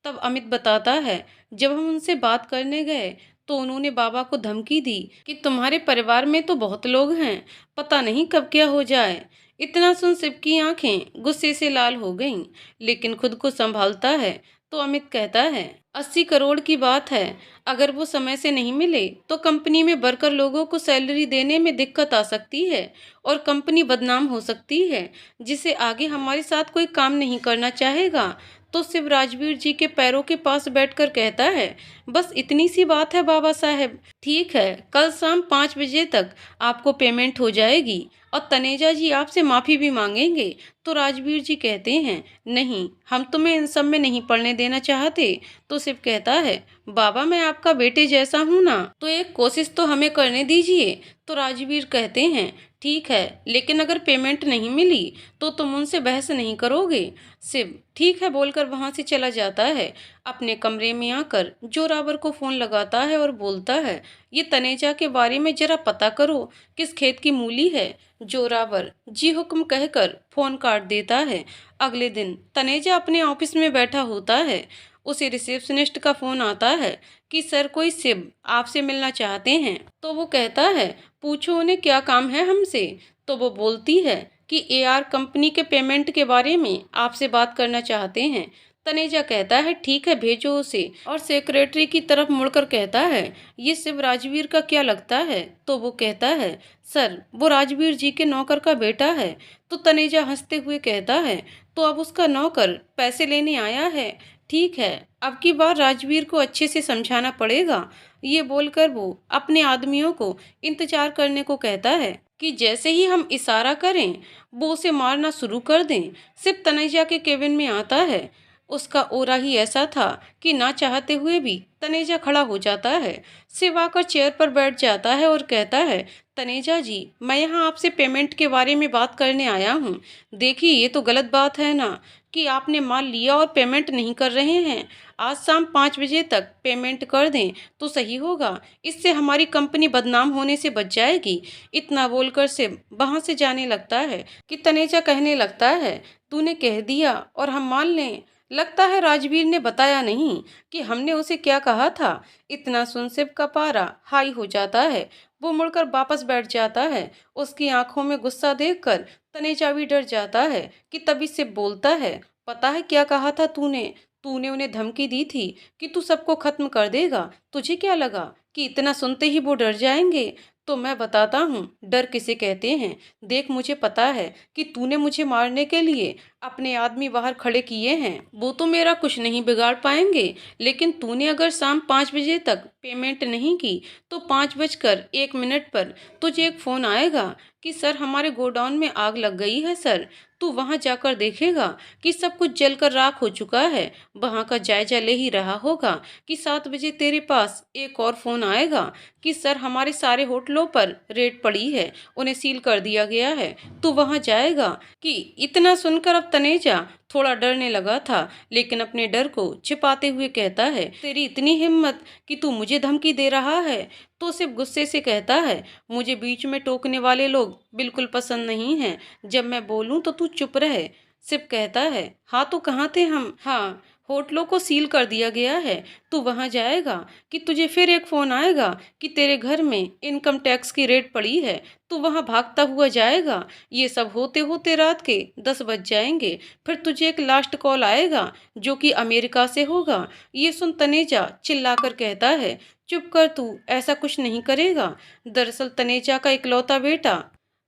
तब अमित बताता है, जब हम उनसे बात करने गए तो उन्होंने बाबा को धमकी दी कि तुम्हारे परिवार में तो बहुत लोग हैं, पता नहीं कब क्या हो जाए। इतना सुन शिव की आंखें गुस्से से लाल हो गईं, लेकिन खुद को संभालता है। तो अमित कहता है, 80 करोड़ की बात है, अगर वो समय से नहीं मिले तो कंपनी में वर्कर लोगों को सैलरी देने में दिक्कत आ सकती है और कंपनी बदनाम हो सकती है, जिसे आगे हमारे साथ कोई काम नहीं करना चाहेगा। तो शिव राजवीर जी के पैरों के पास बैठकर कहता है, बस इतनी सी बात है बाबा साहब, ठीक है, कल शाम 5 बजे तक आपको पेमेंट हो जाएगी और तनेजा जी आपसे माफ़ी भी मांगेंगे। तो राजवीर जी कहते हैं, नहीं, हम तुम्हें इन सब में नहीं पढ़ने देना चाहते। तो शिव कहता है, बाबा मैं आपका बेटे जैसा हूँ ना, तो एक कोशिश तो हमें करने दीजिए। तो राजवीर कहते हैं, ठीक है, लेकिन अगर पेमेंट नहीं मिली तो तुम उनसे बहस नहीं करोगे। शिव ठीक है बोलकर वहां से चला जाता है। अपने कमरे में आकर जोरावर को फोन लगाता है और बोलता है, ये तनेजा के बारे में जरा पता करो, किस खेत की मूली है। जोरावर जी हुक्म कहकर फोन काट देता है। अगले दिन तनेजा अपने ऑफिस में बैठा होता है। उसे रिसेप्शनिस्ट का फोन आता है कि सर कोई शिव आपसे मिलना चाहते हैं। तो वो कहता है, पूछो उन्हें क्या काम है हमसे। तो वो बोलती है कि एआर कंपनी के पेमेंट के बारे में आपसे बात करना चाहते हैं। तनेजा कहता है, ठीक है भेजो उसे, और सेक्रेटरी की तरफ मुड़कर कहता है, ये शिव राजवीर का क्या लगता है? तो वो कहता है, सर वो राजवीर जी के नौकर का बेटा है। तो तनेजा हंसते हुए कहता है, तो अब उसका नौकर पैसे लेने आया है, ठीक है, अब की बार राजवीर को अच्छे से समझाना पड़ेगा। ये बोलकर वो अपने आदमियों को इंतजार करने को कहता है कि जैसे ही हम इशारा करें वो उसे मारना शुरू कर दें। सिर्फ तनेजा के केबिन में आता है। उसका ओरा ही ऐसा था कि ना चाहते हुए भी तनेजा खड़ा हो जाता है। शिव आकर चेयर पर बैठ जाता है और कहता है, तनेजा जी मैं यहाँ आपसे पेमेंट के बारे में बात करने आया हूँ। देखिए ये तो गलत बात है ना, कि आपने माल लिया और पेमेंट नहीं कर रहे हैं। आज शाम 5 बजे तक पेमेंट कर दें तो सही होगा, इससे हमारी कंपनी बदनाम होने से बच जाएगी। इतना बोलकर सिर्फ वहाँ से जाने लगता है कि तनेजा कहने लगता है, तूने कह दिया और हम मान लें। लगता है राजवीर ने बताया नहीं कि हमने उसे क्या कहा था। इतना सुन शिव का पारा हाई हो जाता है। वो मुड़कर वापस बैठ जाता है। उसकी आंखों में गुस्सा देखकर तनेजा भी डर जाता है कि तभी शिव बोलता है, पता है क्या कहा था तूने? तूने उन्हें धमकी दी थी कि तू सबको खत्म कर देगा। तुझे क्या लगा कि इतना सुनते ही वो डर जाएंगे? तो मैं बताता हूँ डर किसे कहते हैं। देख, मुझे पता है कि तूने मुझे मारने के लिए अपने आदमी बाहर खड़े किए हैं। वो तो मेरा कुछ नहीं बिगाड़ पाएंगे, लेकिन तूने अगर शाम 5 बजे तक पेमेंट नहीं की तो 5 बजकर 1 मिनट पर तुझे एक फ़ोन आएगा कि सर, हमारे गोडाउन में आग लग गई है सर। तू वहां जाकर देखेगा कि सब कुछ जलकर राख हो चुका है। वहां का जायजा ले ही रहा होगा कि 7 बजे तेरे पास एक और फ़ोन आएगा कि सर, हमारे सारे होटलों पर रेड पड़ी है, उन्हें सील कर दिया गया है। तू वहां जाएगा कि इतना सुनकर अब तनेजा थोड़ा डरने लगा था, लेकिन अपने डर को छिपाते हुए कहता है, तेरी इतनी हिम्मत कि तू मुझे धमकी दे रहा है? तो सिर्फ गुस्से से कहता है, मुझे बीच में टोकने वाले लोग बिल्कुल पसंद नहीं हैं। जब मैं बोलूं तो तू चुप रहे। सिर्फ कहता है, हाँ तो कहाँ थे हम? हाँ, होटलों को सील कर दिया गया है। तू वहां जाएगा कि तुझे फिर एक फोन आएगा कि तेरे घर में इनकम टैक्स की रेड पड़ी है। तू वहां भागता हुआ जाएगा। ये सब होते होते रात के 10 बज जाएंगे। फिर तुझे एक लास्ट कॉल आएगा जो कि अमेरिका से होगा। ये सुन तनेजा चिल्लाकर कहता है, चुप कर तू, ऐसा कुछ नहीं करेगा। दरअसल तनेजा का इकलौता बेटा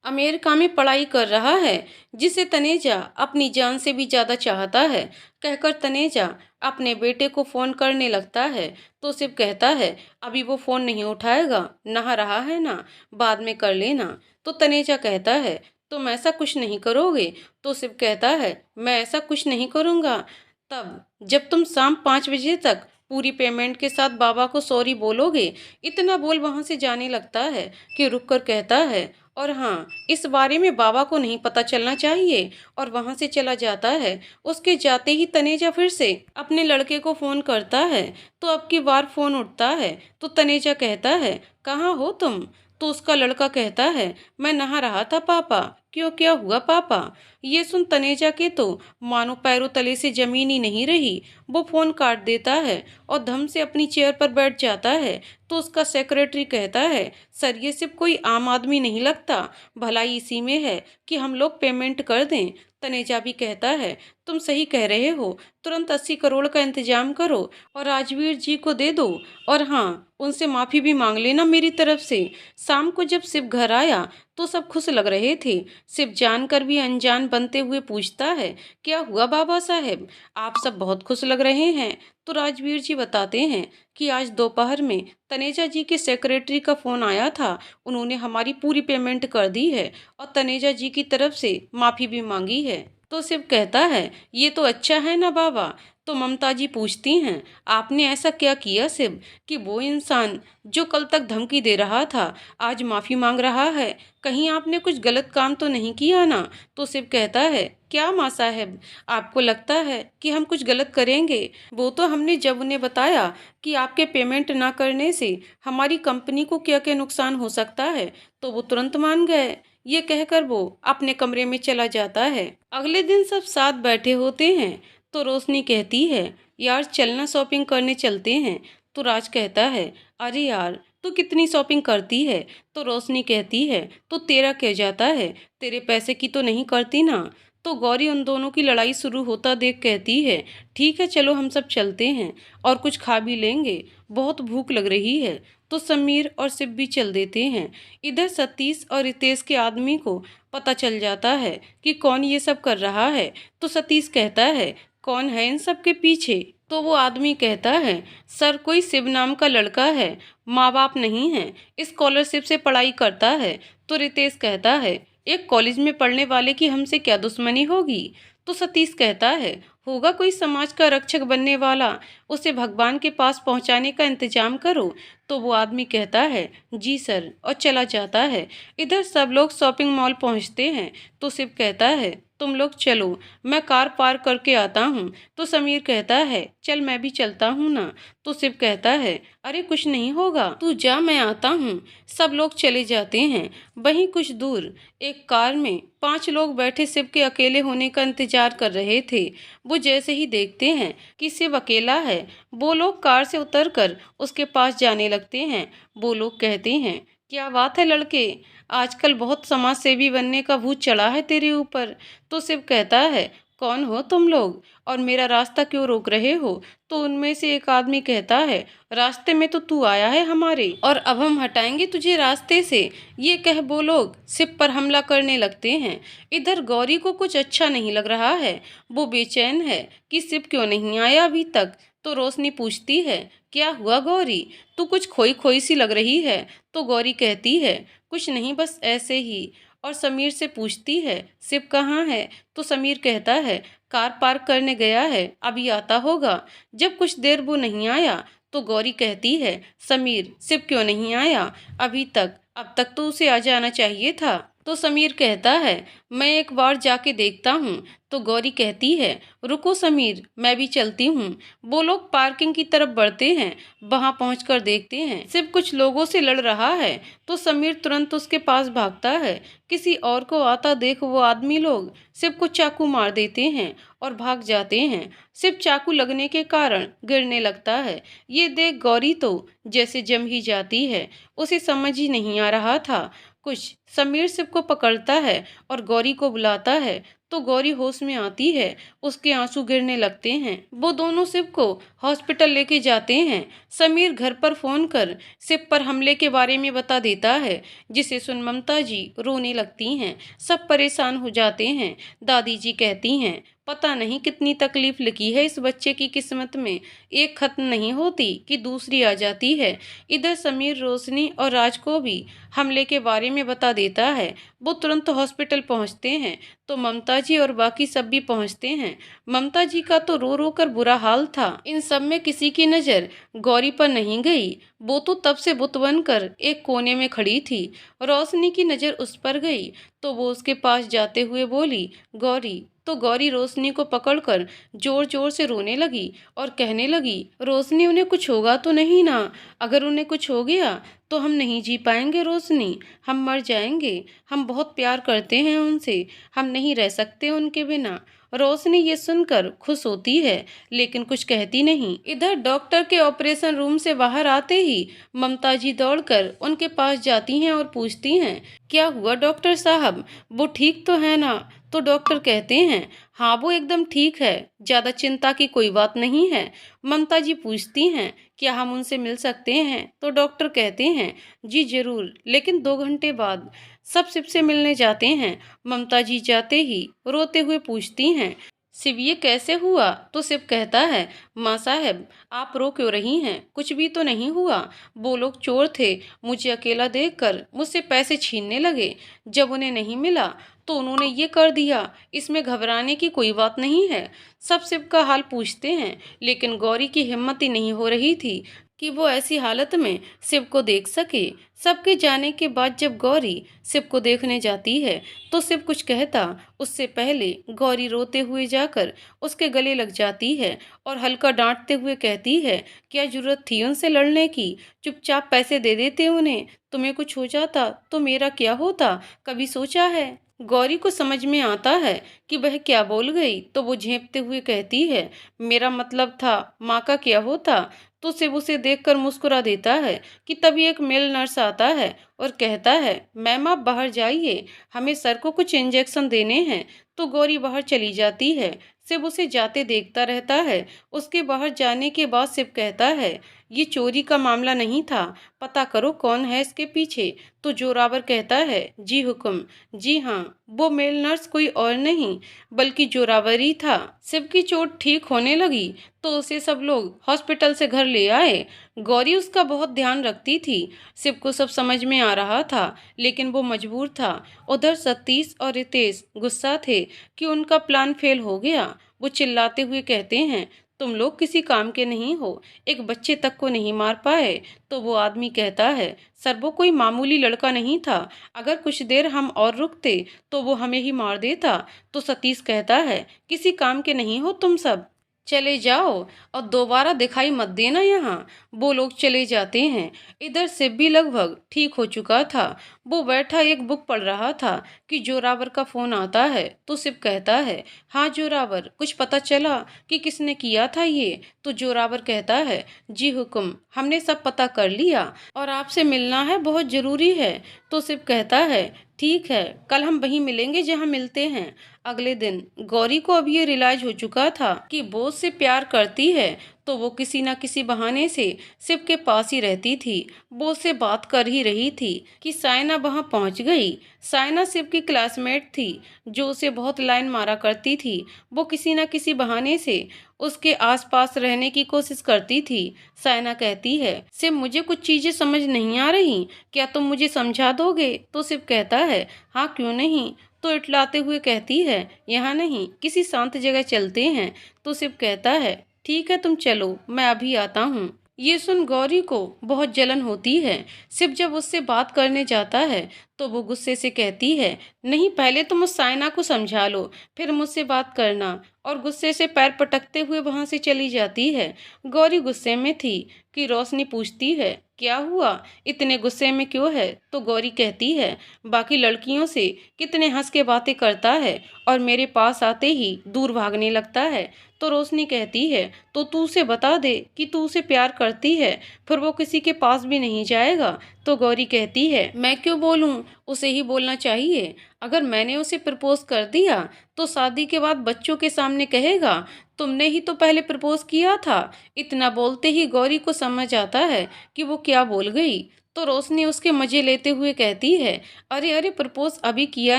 अमेरिका में पढ़ाई कर रहा है, जिसे तनेजा अपनी जान से भी ज्यादा चाहता है। कहकर तनेजा अपने बेटे को फोन करने लगता है तो सिर्फ कहता है, अभी वो फोन नहीं उठाएगा, नहा रहा है ना, बाद में कर लेना। तो तनेजा कहता है, तुम ऐसा कुछ नहीं करोगे? तो सिर्फ कहता है, मैं ऐसा कुछ नहीं करूँगा तब जब तुम शाम 5 बजे तक पूरी पेमेंट के साथ बाबा को सॉरी बोलोगे। इतना बोल वहां से जाने लगता है कि रुक कर कहता है, और हाँ, इस बारे में बाबा को नहीं पता चलना चाहिए, और वहां से चला जाता है। उसके जाते ही तनेजा फिर से अपने लड़के को फोन करता है तो अब की बार फोन उठता है तो तनेजा कहता है, कहाँ हो तुम? तो उसका लड़का कहता है, मैं नहा रहा था पापा। क्यों, क्या हुआ पापा? ये सुन तनेजा के तो मानो पैरों तले से जमीन ही नहीं रही। वो फोन काट देता है और धम से अपनी चेयर पर बैठ जाता है। तो उसका सेक्रेटरी कहता है, सर, ये सिर्फ कोई आम आदमी नहीं लगता, भलाई इसी में है कि हम लोग पेमेंट कर दें। तनेजा भी कहता है, तुम सही कह रहे हो, तुरंत 80 करोड़ का इंतजाम करो और राजवीर जी को दे दो, और हाँ, उनसे माफ़ी भी मांग लेना मेरी तरफ से। शाम को जब शिव घर आया तो सब खुश लग रहे थे। शिव जानकर भी अनजान बनते हुए पूछता है, क्या हुआ बाबा साहेब, आप सब बहुत खुश लग रहे हैं? तो राजवीर जी बताते हैं कि आज दोपहर में तनेजा जी के सेक्रेटरी का फ़ोन आया था। उन्होंने हमारी पूरी पेमेंट कर दी है और तनेजा जी की तरफ से माफ़ी भी मांगी है। तो शिव कहता है, ये तो अच्छा है ना बाबा। तो ममता जी पूछती हैं, आपने ऐसा क्या किया शिव कि वो इंसान जो कल तक धमकी दे रहा था आज माफ़ी मांग रहा है? कहीं आपने कुछ गलत काम तो नहीं किया ना? तो शिव कहता है, क्या माँ साहब, आपको लगता है कि हम कुछ गलत करेंगे? वो तो हमने जब उन्हें बताया कि आपके पेमेंट ना करने से हमारी कंपनी को क्या क्या नुकसान हो सकता है तो वो तुरंत मान गए। ये कहकर वो अपने कमरे में चला जाता है। अगले दिन सब साथ बैठे होते हैं तो रोशनी कहती है, यार चलना शॉपिंग करने चलते हैं। तो राज कहता है, अरे यार तू कितनी शॉपिंग करती है? तो रोशनी कहती है, तो तेरा क्या जाता है, तेरे पैसे की तो नहीं करती ना। तो गौरी उन दोनों की लड़ाई शुरू होता देख कहती है, ठीक है चलो हम सब चलते हैं और कुछ खा भी लेंगे, बहुत भूख लग रही है। तो समीर और शिव भी चल देते हैं। इधर सतीश और रितेश के आदमी को पता चल जाता है कि कौन ये सब कर रहा है। तो सतीश कहता है, कौन है इन सब के पीछे? तो वो आदमी कहता है, सर कोई शिव नाम का लड़का है, माँ बाप नहीं है, स्कॉलरशिप से पढ़ाई करता है। तो रितेश कहता है, एक कॉलेज में पढ़ने वाले की हमसे क्या दुश्मनी होगी? तो सतीश कहता है, होगा कोई समाज का रक्षक बनने वाला, उसे भगवान के पास पहुंचाने का इंतजाम करो। तो वो आदमी कहता है, जी सर, और चला जाता है। इधर सब लोग शॉपिंग मॉल पहुंचते हैं तो शिव कहता है, तुम लोग चलो, मैं कार पार्क करके आता हूँ। तो समीर कहता है चल मैं भी चलता हूँ ना। तो शिव कहता है अरे कुछ नहीं होगा, तू जा मैं आता हूँ। सब लोग चले जाते हैं। वहीं कुछ दूर एक कार में 5 लोग बैठे शिव के अकेले होने का इंतजार कर रहे थे। वो जैसे ही देखते हैं कि शिव अकेला है, वो लोग कार से उतरकर उसके पास जाने लगते हैं। वो लोग कहते हैं क्या बात है लड़के, आजकल बहुत समाज सेवी बनने का भूत चढ़ा है तेरे ऊपर। तो शिव कहता है कौन हो तुम लोग और मेरा रास्ता क्यों रोक रहे हो। तो उनमें से एक आदमी कहता है रास्ते में तो तू आया है हमारे, और अब हम हटाएंगे तुझे रास्ते से। ये कह वो लोग शिव पर हमला करने लगते हैं। इधर गौरी को कुछ अच्छा नहीं लग रहा है। वो बेचैन है कि शिव क्यों नहीं आया अभी तक। तो रोशनी पूछती है क्या हुआ गौरी, तू कुछ खोई खोई सी लग रही है। तो गौरी कहती है कुछ नहीं बस ऐसे ही। और समीर से पूछती है शिव कहाँ है। तो समीर कहता है कार पार्क करने गया है, अभी आता होगा। जब कुछ देर वो नहीं आया तो गौरी कहती है समीर शिव क्यों नहीं आया अभी तक, अब तक तो उसे आ जाना चाहिए था। तो समीर कहता है मैं एक बार जाके देखता हूँ। तो गौरी कहती है रुको समीर मैं भी चलती हूँ। वो लोग पार्किंग की तरफ बढ़ते हैं। वहां पहुंचकर देखते हैं शिव कुछ लोगों से लड़ रहा है। तो समीर तुरंत उसके पास भागता है। किसी और को आता देख वो आदमी लोग शिव को चाकू मार देते हैं और भाग जाते हैं। शिव चाकू लगने के कारण गिरने लगता है। ये देख गौरी तो जैसे जम ही जाती है, उसे समझ ही नहीं आ रहा था कुछ। समीर शिव को पकड़ता है और गौरी को बुलाता है। तो गौरी होश में आती है, उसके आंसू गिरने लगते हैं। वो दोनों शिव को हॉस्पिटल लेके जाते हैं। समीर घर पर फोन कर शिव पर हमले के बारे में बता देता है, जिसे सुन ममता जी रोने लगती हैं। सब परेशान हो जाते हैं। दादी जी कहती हैं पता नहीं कितनी तकलीफ लिखी है इस बच्चे की किस्मत में, एक खत्म नहीं होती कि दूसरी आ जाती है। इधर समीर रोशनी और राज को भी हमले के बारे में बता देता है। वो तुरंत हॉस्पिटल पहुंचते हैं। तो ममता जी और बाकी सब भी पहुंचते हैं। ममता जी का तो रो रो कर बुरा हाल था। इन सब में किसी की नज़र गौरी पर नहीं गई। वो तो तब से बुत बनकर एक कोने में खड़ी थी। रोशनी की नज़र उस पर गई तो वो उसके पास जाते हुए बोली गौरी। तो गौरी रोशनी को पकड़कर जोर जोर से रोने लगी और कहने लगी रोशनी उन्हें कुछ होगा तो नहीं ना, अगर उन्हें कुछ हो गया तो हम नहीं जी पाएंगे रोशनी, हम मर जाएंगे। हम बहुत प्यार करते हैं उनसे, हम नहीं रह सकते उनके बिना। रोशनी ये सुनकर खुश होती है लेकिन कुछ कहती नहीं। इधर डॉक्टर के ऑपरेशन रूम से बाहर आते ही ममता जी दौड़कर उनके पास जाती हैं और पूछती हैं क्या हुआ डॉक्टर साहब, वो ठीक तो है ना। तो डॉक्टर कहते हैं हाँ वो एकदम ठीक है, ज़्यादा चिंता की कोई बात नहीं है। ममता जी पूछती हैं क्या हम उनसे मिल सकते हैं। तो डॉक्टर कहते हैं जी जरूर, लेकिन 2 घंटे बाद। सब शिव से मिलने जाते हैं। ममता जी जाते ही रोते हुए पूछती हैं शिव ये कैसे हुआ। तो शिव कहता है माँ साहब आप रो क्यों रही हैं, कुछ भी तो नहीं हुआ। वो लोग चोर थे, मुझे अकेला देखकर मुझसे पैसे छीनने लगे। जब उन्हें नहीं मिला तो उन्होंने ये कर दिया, इसमें घबराने की कोई बात नहीं है। सब शिव का हाल पूछते हैं लेकिन गौरी की हिम्मत ही नहीं हो रही थी कि वो ऐसी हालत में शिव को देख सके। सबके जाने के बाद जब गौरी शिव को देखने जाती है तो शिव कुछ कहता उससे पहले गौरी रोते हुए जाकर उसके गले लग जाती है और हल्का डांटते हुए कहती है क्या जरूरत थी उनसे लड़ने की, चुपचाप पैसे दे देते उन्हें, तुम्हें कुछ हो जाता तो मेरा क्या होता, कभी सोचा है। गौरी को समझ में आता है कि वह क्या बोल गई तो वो झेंपते हुए कहती है मेरा मतलब था माँ का क्या होता। तो शिव उसे देखकर मुस्कुरा देता है कि तभी एक मेल नर्स आता है और कहता है मैम आप बाहर जाइए, हमें सर को कुछ इंजेक्शन देने हैं। तो गौरी बाहर चली जाती है। शिव उसे जाते देखता रहता है। उसके बाहर जाने के बाद शिव कहता है ये चोरी का मामला नहीं था, पता करो कौन है इसके पीछे। तो जोरावर कहता है जी हुक्म। जी हाँ, वो मेल नर्स कोई और नहीं बल्कि जोरावर ही था। शिव की चोट ठीक होने लगी तो उसे सब लोग हॉस्पिटल से घर ले आए। गौरी उसका बहुत ध्यान रखती थी। शिव को सब समझ में आ रहा था लेकिन वो मजबूर था। उधर सतीश और रितेश गुस्सा थे कि उनका प्लान फेल हो गया। वो चिल्लाते हुए कहते हैं तुम लोग किसी काम के नहीं हो, एक बच्चे तक को नहीं मार पाए। तो वो आदमी कहता है, सर वो कोई मामूली लड़का नहीं था, अगर कुछ देर हम और रुकते तो वो हमें ही मार देता। तो सतीश कहता है, किसी काम के नहीं हो तुम सब, चले जाओ और दोबारा दिखाई मत देना यहाँ। वो लोग चले जाते हैं। इधर शिव भी लगभग ठीक हो चुका था। वो बैठा एक बुक पढ़ रहा था कि जोरावर का फोन आता है। तो शिव कहता है, हाँ जोरावर, कुछ पता चला कि किसने किया था ये? तो जोरावर कहता है, जी हुक्म, हमने सब पता कर लिया और आपसे मिलना है, बहुत जरूरी है। तो शिव कहता है, ठीक है, कल हम वहीं मिलेंगे जहाँ मिलते हैं। अगले दिन गौरी को अब ये रियलाइज हो चुका था कि वो उससे प्यार करती है, तो वो किसी न किसी बहाने से शिव के पास ही रहती थी। वो उससे बात कर ही रही थी कि सायना वहां पहुंच गई। सायना शिव की क्लासमेट थी जो उसे बहुत लाइन मारा करती थी। वो किसी न किसी बहाने से उसके आसपास रहने की कोशिश करती थी। सायना कहती है, शिव मुझे कुछ चीजें समझ नहीं आ रही, क्या तुम मुझे समझा दोगे? तो शिव कहता है, हाँ क्यों नहीं। तो इटलाते हुए कहती है, यहाँ नहीं, किसी शांत जगह चलते हैं। तो शिव कहता है, ठीक है तुम चलो, मैं अभी आता हूँ। ये सुन गौरी को बहुत जलन होती है। शिव जब उससे बात करने जाता है तो वो गुस्से से कहती है, नहीं पहले तुम उस सायना को समझा लो, फिर मुझसे बात करना। और गुस्से से पैर पटकते हुए वहां से चली जाती है। गौरी गुस्से में थी कि रोशनी पूछती है, क्या हुआ, इतने गुस्से में क्यों है? तो गौरी कहती है, बाकी लड़कियों से कितने हंस के बातें करता है और मेरे पास आते ही दूर भागने लगता है। तो रोशनी कहती है, तो तू उसे बता दे कि तू उसे प्यार करती है, फिर वो किसी के पास भी नहीं जाएगा। तो गौरी कहती है, मैं क्यों बोलूं, उसे ही बोलना चाहिए। अगर मैंने उसे प्रपोज कर दिया तो शादी के बाद बच्चों के सामने कहेगा, तुमने ही तो पहले प्रपोज किया था। इतना बोलते ही गौरी को समझ आता है कि वो क्या बोल गई। तो रोशनी उसके मजे लेते हुए कहती है, अरे अरे, प्रपोज अभी किया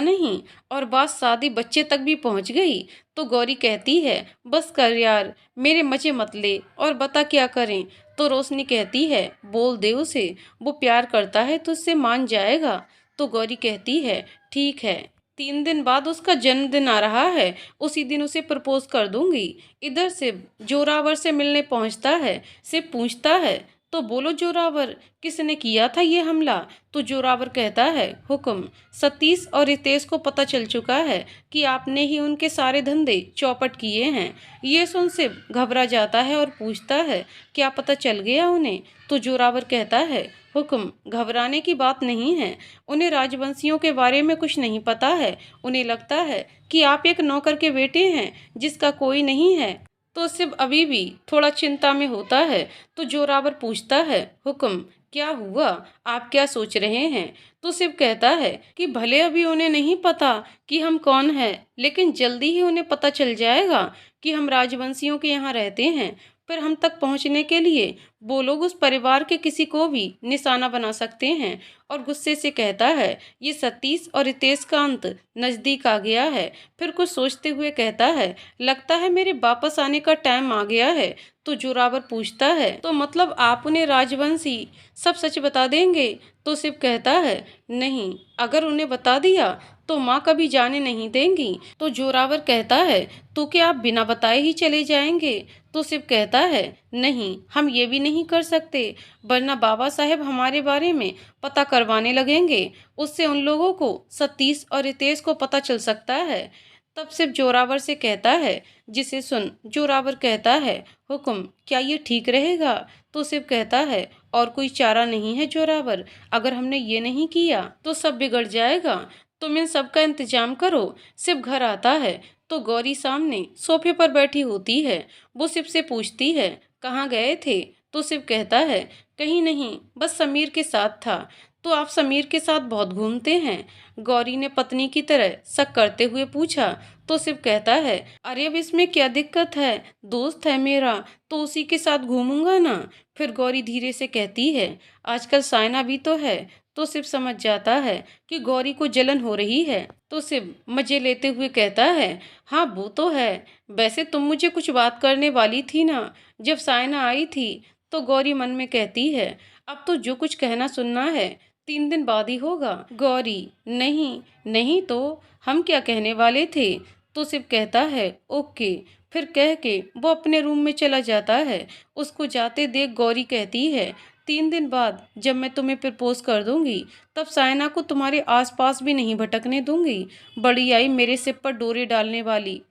नहीं और बात शादी बच्चे तक भी पहुंच गई। तो गौरी कहती है, बस कर यार, मेरे मजे मत ले और बता क्या करें। तो रोशनी कहती है, बोल दे उसे, वो प्यार करता है तो उससे मान जाएगा। तो गौरी कहती है, ठीक है, 3 दिन बाद उसका जन्मदिन आ रहा है, उसी दिन उसे प्रपोज कर दूंगी। इधर से जोरावर से मिलने पहुंचता है। से पूछता है, तो बोलो जोरावर, किसने किया था ये हमला? तो जोरावर कहता है, हुक्म, सतीश और रितेश को पता चल चुका है कि आपने ही उनके सारे धंधे चौपट किए हैं। ये सुन शिव घबरा जाता है और पूछता है, क्या पता चल गया उन्हें? तो जोरावर कहता है, हुक्म, घबराने की बात नहीं है, उन्हें राजवंशियों के बारे में कुछ नहीं पता है। उन्हें लगता है कि आप एक नौकर के बेटे हैं जिसका कोई नहीं है। तो शिव अभी भी थोड़ा चिंता में होता है। तो जोरावर पूछता है, हुक्म, क्या हुआ, आप क्या सोच रहे हैं? तो शिव कहता है कि भले अभी उन्हें नहीं पता कि हम कौन हैं, लेकिन जल्दी ही उन्हें पता चल जाएगा कि हम राजवंशियों के यहाँ रहते हैं। फिर हम तक पहुंचने के लिए वो लोग उस परिवार के किसी को भी निशाना बना सकते हैं। और गुस्से से कहता है, ये सतीश और रितेश का अंत नजदीक आ गया है। फिर कुछ सोचते हुए कहता है, लगता है मेरे वापस आने का टाइम आ गया है। तो जोरावर पूछता है, तो मतलब आप उन्हें राजवंशी सब सच बता देंगे? तो शिव कहता है, नहीं, अगर उन्हें बता दिया तो माँ कभी जाने नहीं देंगी। तो जोरावर कहता है, तो क्या आप बिना बताए ही चले जाएंगे? तो शिव कहता है, नहीं, हम ये भी नहीं कर सकते, वरना बाबा साहेब हमारे बारे में पता करवाने लगेंगे। उससे उन लोगों को सतीश और रितेश को पता चल सकता है। तब शिव जोरावर से कहता है, जिसे सुन जोरावर कहता है, हुक्म, क्या ये ठीक रहेगा? तो शिव कहता है, और कोई चारा नहीं है जोरावर, अगर हमने ये नहीं किया तो सब बिगड़ जाएगा। तुम इन सब का इंतजाम करो। शिव घर आता है तो गौरी सामने सोफे पर बैठी होती है। वो शिव से पूछती है, कहाँ गए थे? तो शिव कहता है, कहीं नहीं, बस समीर के साथ था। तो आप समीर के साथ बहुत घूमते हैं? गौरी ने पत्नी की तरह शक करते हुए पूछा। तो शिव कहता है, अरे अब इसमें क्या दिक्कत है, दोस्त है मेरा तो उसी के साथ घूमूंगा ना। फिर गौरी धीरे से कहती है, आजकल सायना भी तो है। तो शिव समझ जाता है कि गौरी को जलन हो रही है। तो शिव मजे लेते हुए कहता है, हाँ वो तो है, वैसे तुम मुझे कुछ बात करने वाली थी ना जब सायना आई थी। तो गौरी मन में कहती है, अब तो जो कुछ कहना सुनना है 3 दिन बाद ही होगा। गौरी, नहीं नहीं, तो हम क्या कहने वाले थे? तो शिव कहता है, ओके, फिर कह के वो अपने रूम में चला जाता है। उसको जाते देख गौरी कहती है, 3 दिन बाद जब मैं तुम्हें प्रपोज कर दूंगी तब सायना को तुम्हारे आसपास भी नहीं भटकने दूंगी। बड़ी आई मेरे सिर पर डोरे डालने वाली।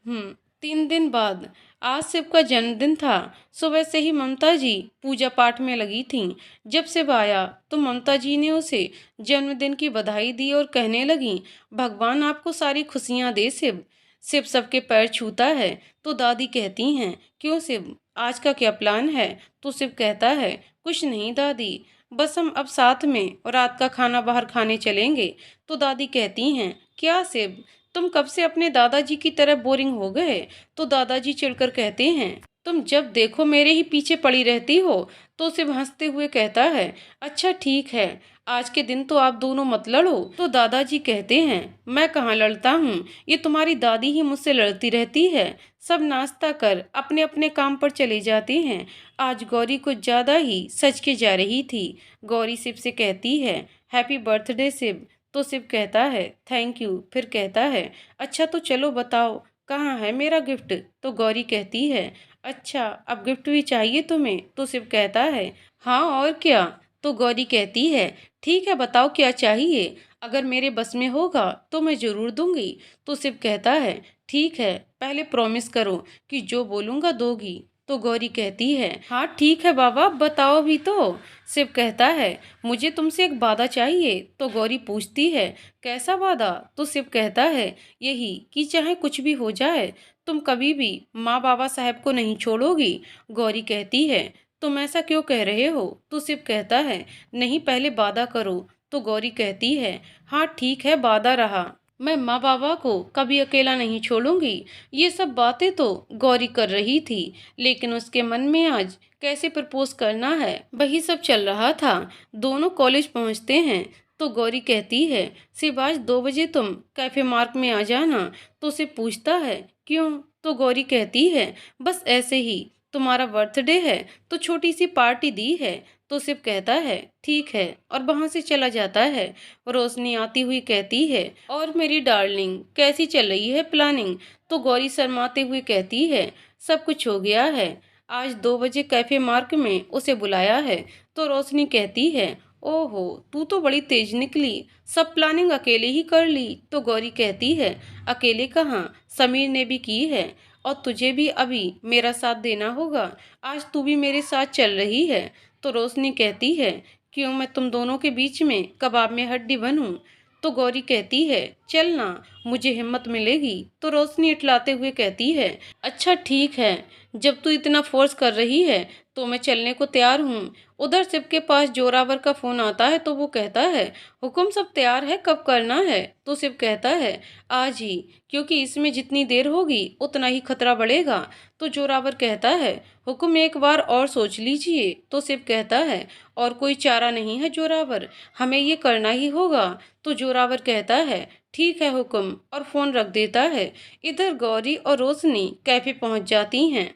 3 दिन बाद आज शिव का जन्मदिन था। सुबह से ही ममता जी पूजा पाठ में लगी थीं। जब शिव आया तो ममता जी ने उसे जन्मदिन की बधाई दी और कहने लगी, भगवान आपको सारी खुशियां दे शिव। शिव सबके पैर छूता है तो दादी कहती हैं, क्यों शिव, आज का क्या प्लान है? तो शिव कहता है, कुछ नहीं दादी, बस हम अब साथ में और रात का खाना बाहर खाने चलेंगे। तो दादी कहती हैं, क्या शिव, तुम कब से अपने दादाजी की तरह बोरिंग हो गए? तो दादाजी चिढ़कर कहते हैं, तुम जब देखो मेरे ही पीछे पड़ी रहती हो। तो शिव हंसते हुए कहता है, अच्छा ठीक है, आज के दिन तो आप दोनों मत लड़ो। तो दादाजी कहते हैं, मैं कहाँ लड़ता हूँ, ये तुम्हारी दादी ही मुझसे लड़ती रहती है। सब नाश्ता कर अपने अपने काम पर चले जाते हैं। आज गौरी कुछ ज्यादा ही सच के जा रही थी। गौरी शिव से कहती है, हैप्पी बर्थडे शिव। तो शिव कहता है, थैंक यू। फिर कहता है, अच्छा तो चलो बताओ कहाँ है मेरा गिफ्ट? तो गौरी कहती है, अच्छा अब गिफ्ट भी चाहिए तुम्हें? तो शिव कहता है, हाँ और क्या। तो गौरी कहती है, ठीक है बताओ क्या चाहिए, अगर मेरे बस में होगा तो मैं जरूर दूंगी। तो शिव कहता है, ठीक है, पहले प्रॉमिस करो कि जो बोलूंगा दोगी। तो गौरी कहती है, हाँ ठीक है बाबा, बताओ भी तो। शिव कहता है, मुझे तुमसे एक वादा चाहिए। तो गौरी पूछती है, कैसा वादा? तो शिव कहता है, यही कि चाहे कुछ भी हो जाए तुम कभी भी माँ बाबा साहब को नहीं छोड़ोगी। गौरी कहती है, तुम ऐसा क्यों कह रहे हो? तो शिव कहता है, नहीं पहले वादा करो। तो गौरी कहती है, हाँ ठीक है वादा रहा, मैं माँ बाबा को कभी अकेला नहीं छोड़ूंगी। ये सब बातें तो गौरी कर रही थी, लेकिन उसके मन में आज कैसे प्रपोज करना है वही सब चल रहा था। दोनों कॉलेज पहुंचते हैं तो गौरी कहती है, सिर्फ आज 2 बजे तुम कैफे मार्क में आ जाना। तो उसे पूछता है, क्यों? तो गौरी कहती है, बस ऐसे ही, तुम्हारा बर्थडे है तो छोटी सी पार्टी दी है। तो शिव कहता है, ठीक है, और वहां से चला जाता है। रोशनी आती हुई कहती है, और मेरी डार्लिंग कैसी चल रही है प्लानिंग? तो गौरी शर्माते हुए कहती है, सब कुछ हो गया है, आज 2 बजे कैफे मार्क में उसे बुलाया है। तो रोशनी कहती है, ओहो तू तो बड़ी तेज निकली, सब प्लानिंग अकेले ही कर ली। तो गौरी कहती है, अकेले कहाँ, समीर ने भी की है, और तुझे भी अभी मेरा साथ देना होगा, आज तू भी मेरे साथ चल रही है। तो रोशनी कहती है, क्यों, मैं तुम दोनों के बीच में कबाब में हड्डी बनूं? तो गौरी कहती है, चलना, मुझे हिम्मत मिलेगी। तो रोशनी इटलाते हुए कहती है, अच्छा ठीक है, जब तू इतना फोर्स कर रही है तो मैं चलने को तैयार हूँ। उधर शिव के पास जोरावर का फोन आता है तो वो कहता है, हुक्म, सब तैयार है, कब करना है? तो शिव कहता है, आज ही, क्योंकि इसमें जितनी देर होगी उतना ही खतरा बढ़ेगा। तो जोरावर कहता है, हुक्म, एक बार और सोच लीजिए। तो शिव कहता है, और कोई चारा नहीं है जोरावर, हमें ये करना ही होगा। तो जोरावर कहता है, ठीक है हुक्म, और फोन रख देता है। इधर गौरी और रोशनी कैफे पहुंच जाती हैं।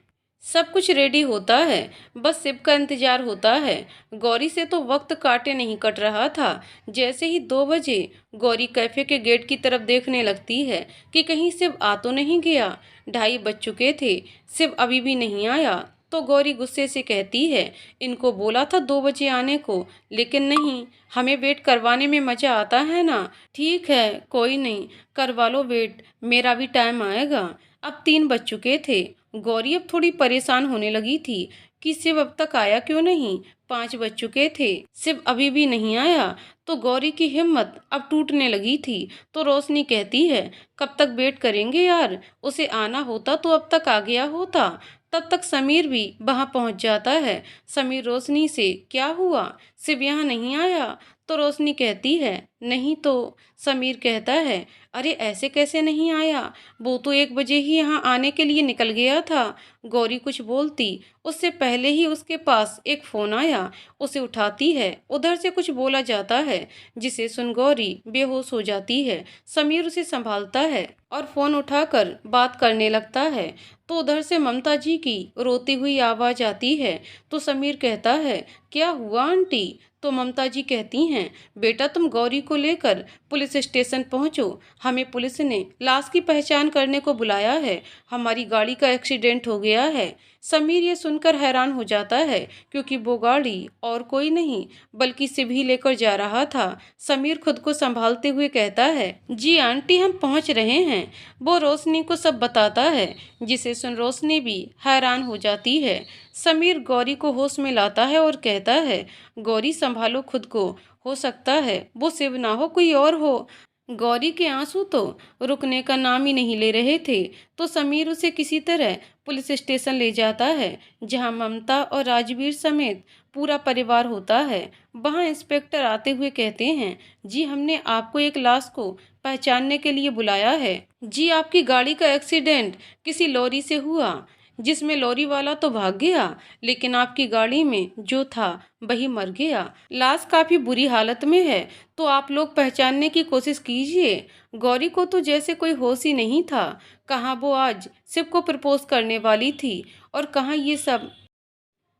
सब कुछ रेडी होता है, बस शिव का इंतजार होता है। गौरी से तो वक्त काटे नहीं कट रहा था। जैसे ही 2 बजे गौरी कैफे के गेट की तरफ देखने लगती है कि कहीं शिव आ तो नहीं गया। 2:30 बज चुके थे, शिव अभी भी नहीं आया। तो गौरी गुस्से से कहती है, इनको बोला था 2 बजे आने को, लेकिन नहीं, हमें वेट करवाने में मजा आता है ना। ठीक है कोई नहीं, करवा लो वेट, मेरा भी टाइम आएगा। अब 3 बज चुके थे। गौरी अब थोड़ी परेशान होने लगी थी कि शिव अब तक आया क्यों नहीं। 5 बज चुके थे, शिव अभी भी नहीं आया। तो गौरी की हिम्मत अब टूटने लगी थी। तो रोशनी कहती है, कब तक वेट करेंगे यार, उसे आना होता तो अब तक आ गया होता। तब तक समीर भी वहां पहुंच जाता है। समीर रोशनी से, क्या हुआ, शिव यहाँ नहीं आया? तो रोशनी कहती है, नहीं। तो समीर कहता है, अरे ऐसे कैसे नहीं आया, वो तो 1 बजे ही यहाँ आने के लिए निकल गया था। गौरी कुछ बोलती उससे पहले ही उसके पास एक फोन आया। उसे उठाती है, उधर से कुछ बोला जाता है जिसे सुन गौरी बेहोश हो जाती है। समीर उसे संभालता है और फोन उठाकर बात करने लगता है। तो उधर से ममता जी की रोती हुई आवाज आती है। तो समीर कहता है, क्या हुआ आंटी, तो ममता जी कहती हैं, बेटा तुम गौरी को लेकर पुलिस स्टेशन पहुंचो, हमें पुलिस ने लाश की पहचान करने को बुलाया है, हमारी गाड़ी का एक्सीडेंट हो गया है। समीर ये सुनकर हैरान हो जाता है क्योंकि वो गाड़ी और कोई नहीं बल्कि शिव ही लेकर जा रहा था। समीर खुद को संभालते हुए कहता है, जी आंटी हम पहुंच रहे हैं। वो रोशनी को सब बताता है, जिसे सुन रोशनी भी हैरान हो जाती है। समीर गौरी को होश में लाता है और कहता है, गौरी संभालो खुद को, हो सकता है वो शिव ना हो कोई और हो। गौरी के आंसू तो रुकने का नाम ही नहीं ले रहे थे, तो समीर उसे किसी तरह पुलिस स्टेशन ले जाता है, जहां ममता और राजवीर समेत पूरा परिवार होता है। वहां इंस्पेक्टर आते हुए कहते हैं, जी हमने आपको एक लाश को पहचानने के लिए बुलाया है। जी आपकी गाड़ी का एक्सीडेंट किसी लॉरी से हुआ, जिसमें लॉरी वाला तो भाग गया, लेकिन आपकी गाड़ी में जो था वही मर गया। लाश काफी बुरी हालत में है, तो आप लोग पहचानने की कोशिश कीजिए। गौरी को तो जैसे कोई होश ही नहीं था, कहाँ वो आज शिव को प्रपोज करने वाली थी और कहाँ ये सब।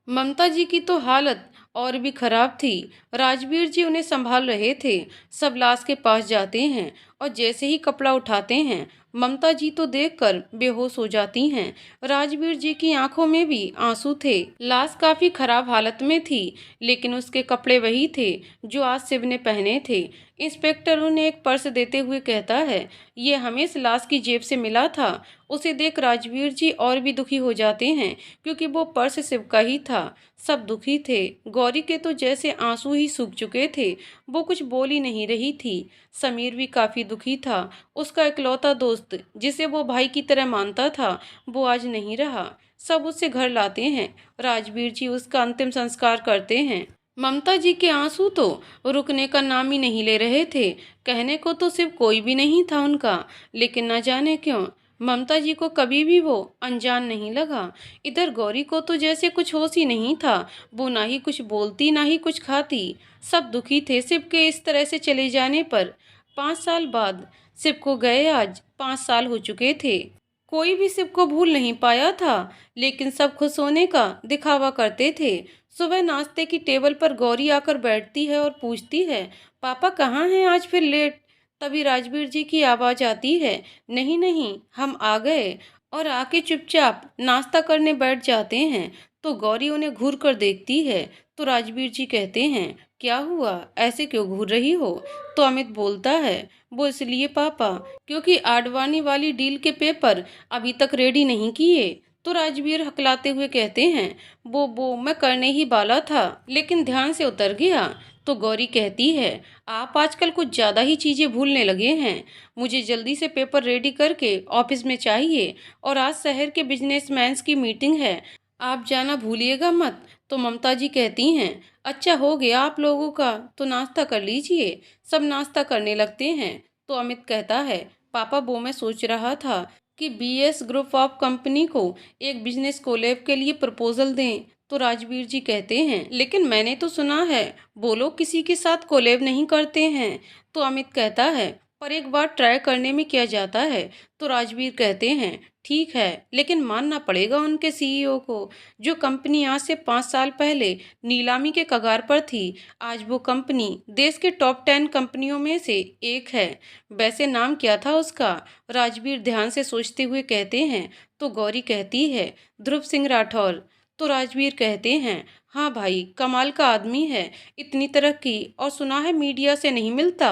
ममता जी की तो हालत और भी खराब थी। राजवीर जी उन्हें संभाल रहे थे। सब लाश के पास जाते हैं और जैसे ही कपड़ा उठाते हैं, ममता जी तो देखकर बेहोश हो जाती हैं। राजवीर जी की आंखों में भी आंसू थे। लाश काफी खराब हालत में थी, लेकिन उसके कपड़े वही थे जो आज शिव ने पहने थे। इंस्पेक्टर उन्हें एक पर्स देते हुए कहता है, ये हमें इस लाश की जेब से मिला था। उसे देख राजवीर जी और भी दुखी हो जाते हैं क्योंकि वो पर्स शिव का ही था। सब दुखी थे। गौरी के तो जैसे आंसू ही सूख चुके थे, वो कुछ बोल ही नहीं रही थी। समीर भी काफी दुखी था। उसका इकलौता दोस्त जिसे वो भाई की तरह मानता था, वो आज नहीं रहा। सब उसे घर लाते हैं। राजवीर जी उसका अंतिम संस्कार करते हैं। ममता जी के आंसू तो रुकने का नाम ही नहीं ले रहे थे। कहने को तो सिर्फ कोई भी नहीं था उनका, लेकिन न जाने क्यों ममता जी को कभी भी वो अनजान नहीं लगा। इधर गौरी को तो जैसे कुछ होश ही नहीं था। वो ना ही कुछ बोलती ना ही कुछ खाती। सब दुखी थे शिव के इस तरह से चले जाने पर। 5 साल बाद शिव को गए आज 5 साल हो चुके थे। कोई भी शिव को भूल नहीं पाया था, लेकिन सब खुश होने का दिखावा करते थे। सुबह नाश्ते की टेबल पर गौरी आकर बैठती है और पूछती है, पापा कहाँ हैं आज फिर लेट। तभी राजवीर जी की आवाज़ आती है, नहीं नहीं हम आ गए। और आके चुपचाप नाश्ता करने बैठ जाते हैं। तो गौरी उन्हें घूर कर देखती है। तो राजवीर जी कहते हैं, क्या हुआ, ऐसे क्यों घूर रही हो। तो अमित बोलता है, वो इसलिए पापा क्योंकि आडवाणी वाली डील के पेपर अभी तक रेडी नहीं किए। तो राजवीर हकलाते हुए कहते हैं, वो मैं करने ही वाला था, लेकिन ध्यान से उतर गया। तो गौरी कहती है, आप आजकल कुछ ज़्यादा ही चीज़ें भूलने लगे हैं। मुझे जल्दी से पेपर रेडी करके ऑफिस में चाहिए, और आज शहर के बिजनेसमैन्स की मीटिंग है, आप जाना भूलिएगा मत। तो ममता जी कहती हैं, अच्छा हो गया आप लोगों का, तो नाश्ता कर लीजिए। सब नाश्ता करने लगते हैं। तो अमित कहता है, पापा वो मैं सोच रहा था कि बीएस ग्रुप ऑफ कंपनी को एक बिजनेस कोलैब के लिए प्रपोजल दें। तो राजवीर जी कहते हैं, लेकिन मैंने तो सुना है वो लोग किसी के साथ कोलैब नहीं करते हैं। तो अमित कहता है, पर एक बार ट्राई करने में क्या जाता है। तो राजवीर कहते हैं, ठीक है, लेकिन मानना पड़ेगा उनके सीईओ को। जो कंपनी आज से 5 साल पहले नीलामी के कगार पर थी, आज वो कंपनी देश के टॉप 10 कंपनियों में से एक है। वैसे नाम क्या था उसका। राजवीर ध्यान से सोचते हुए कहते हैं। तो गौरी कहती है, ध्रुव सिंह राठौर। तो राजवीर कहते हैं, हाँ भाई कमाल का आदमी है, इतनी तरक्की और सुना है मीडिया से नहीं मिलता,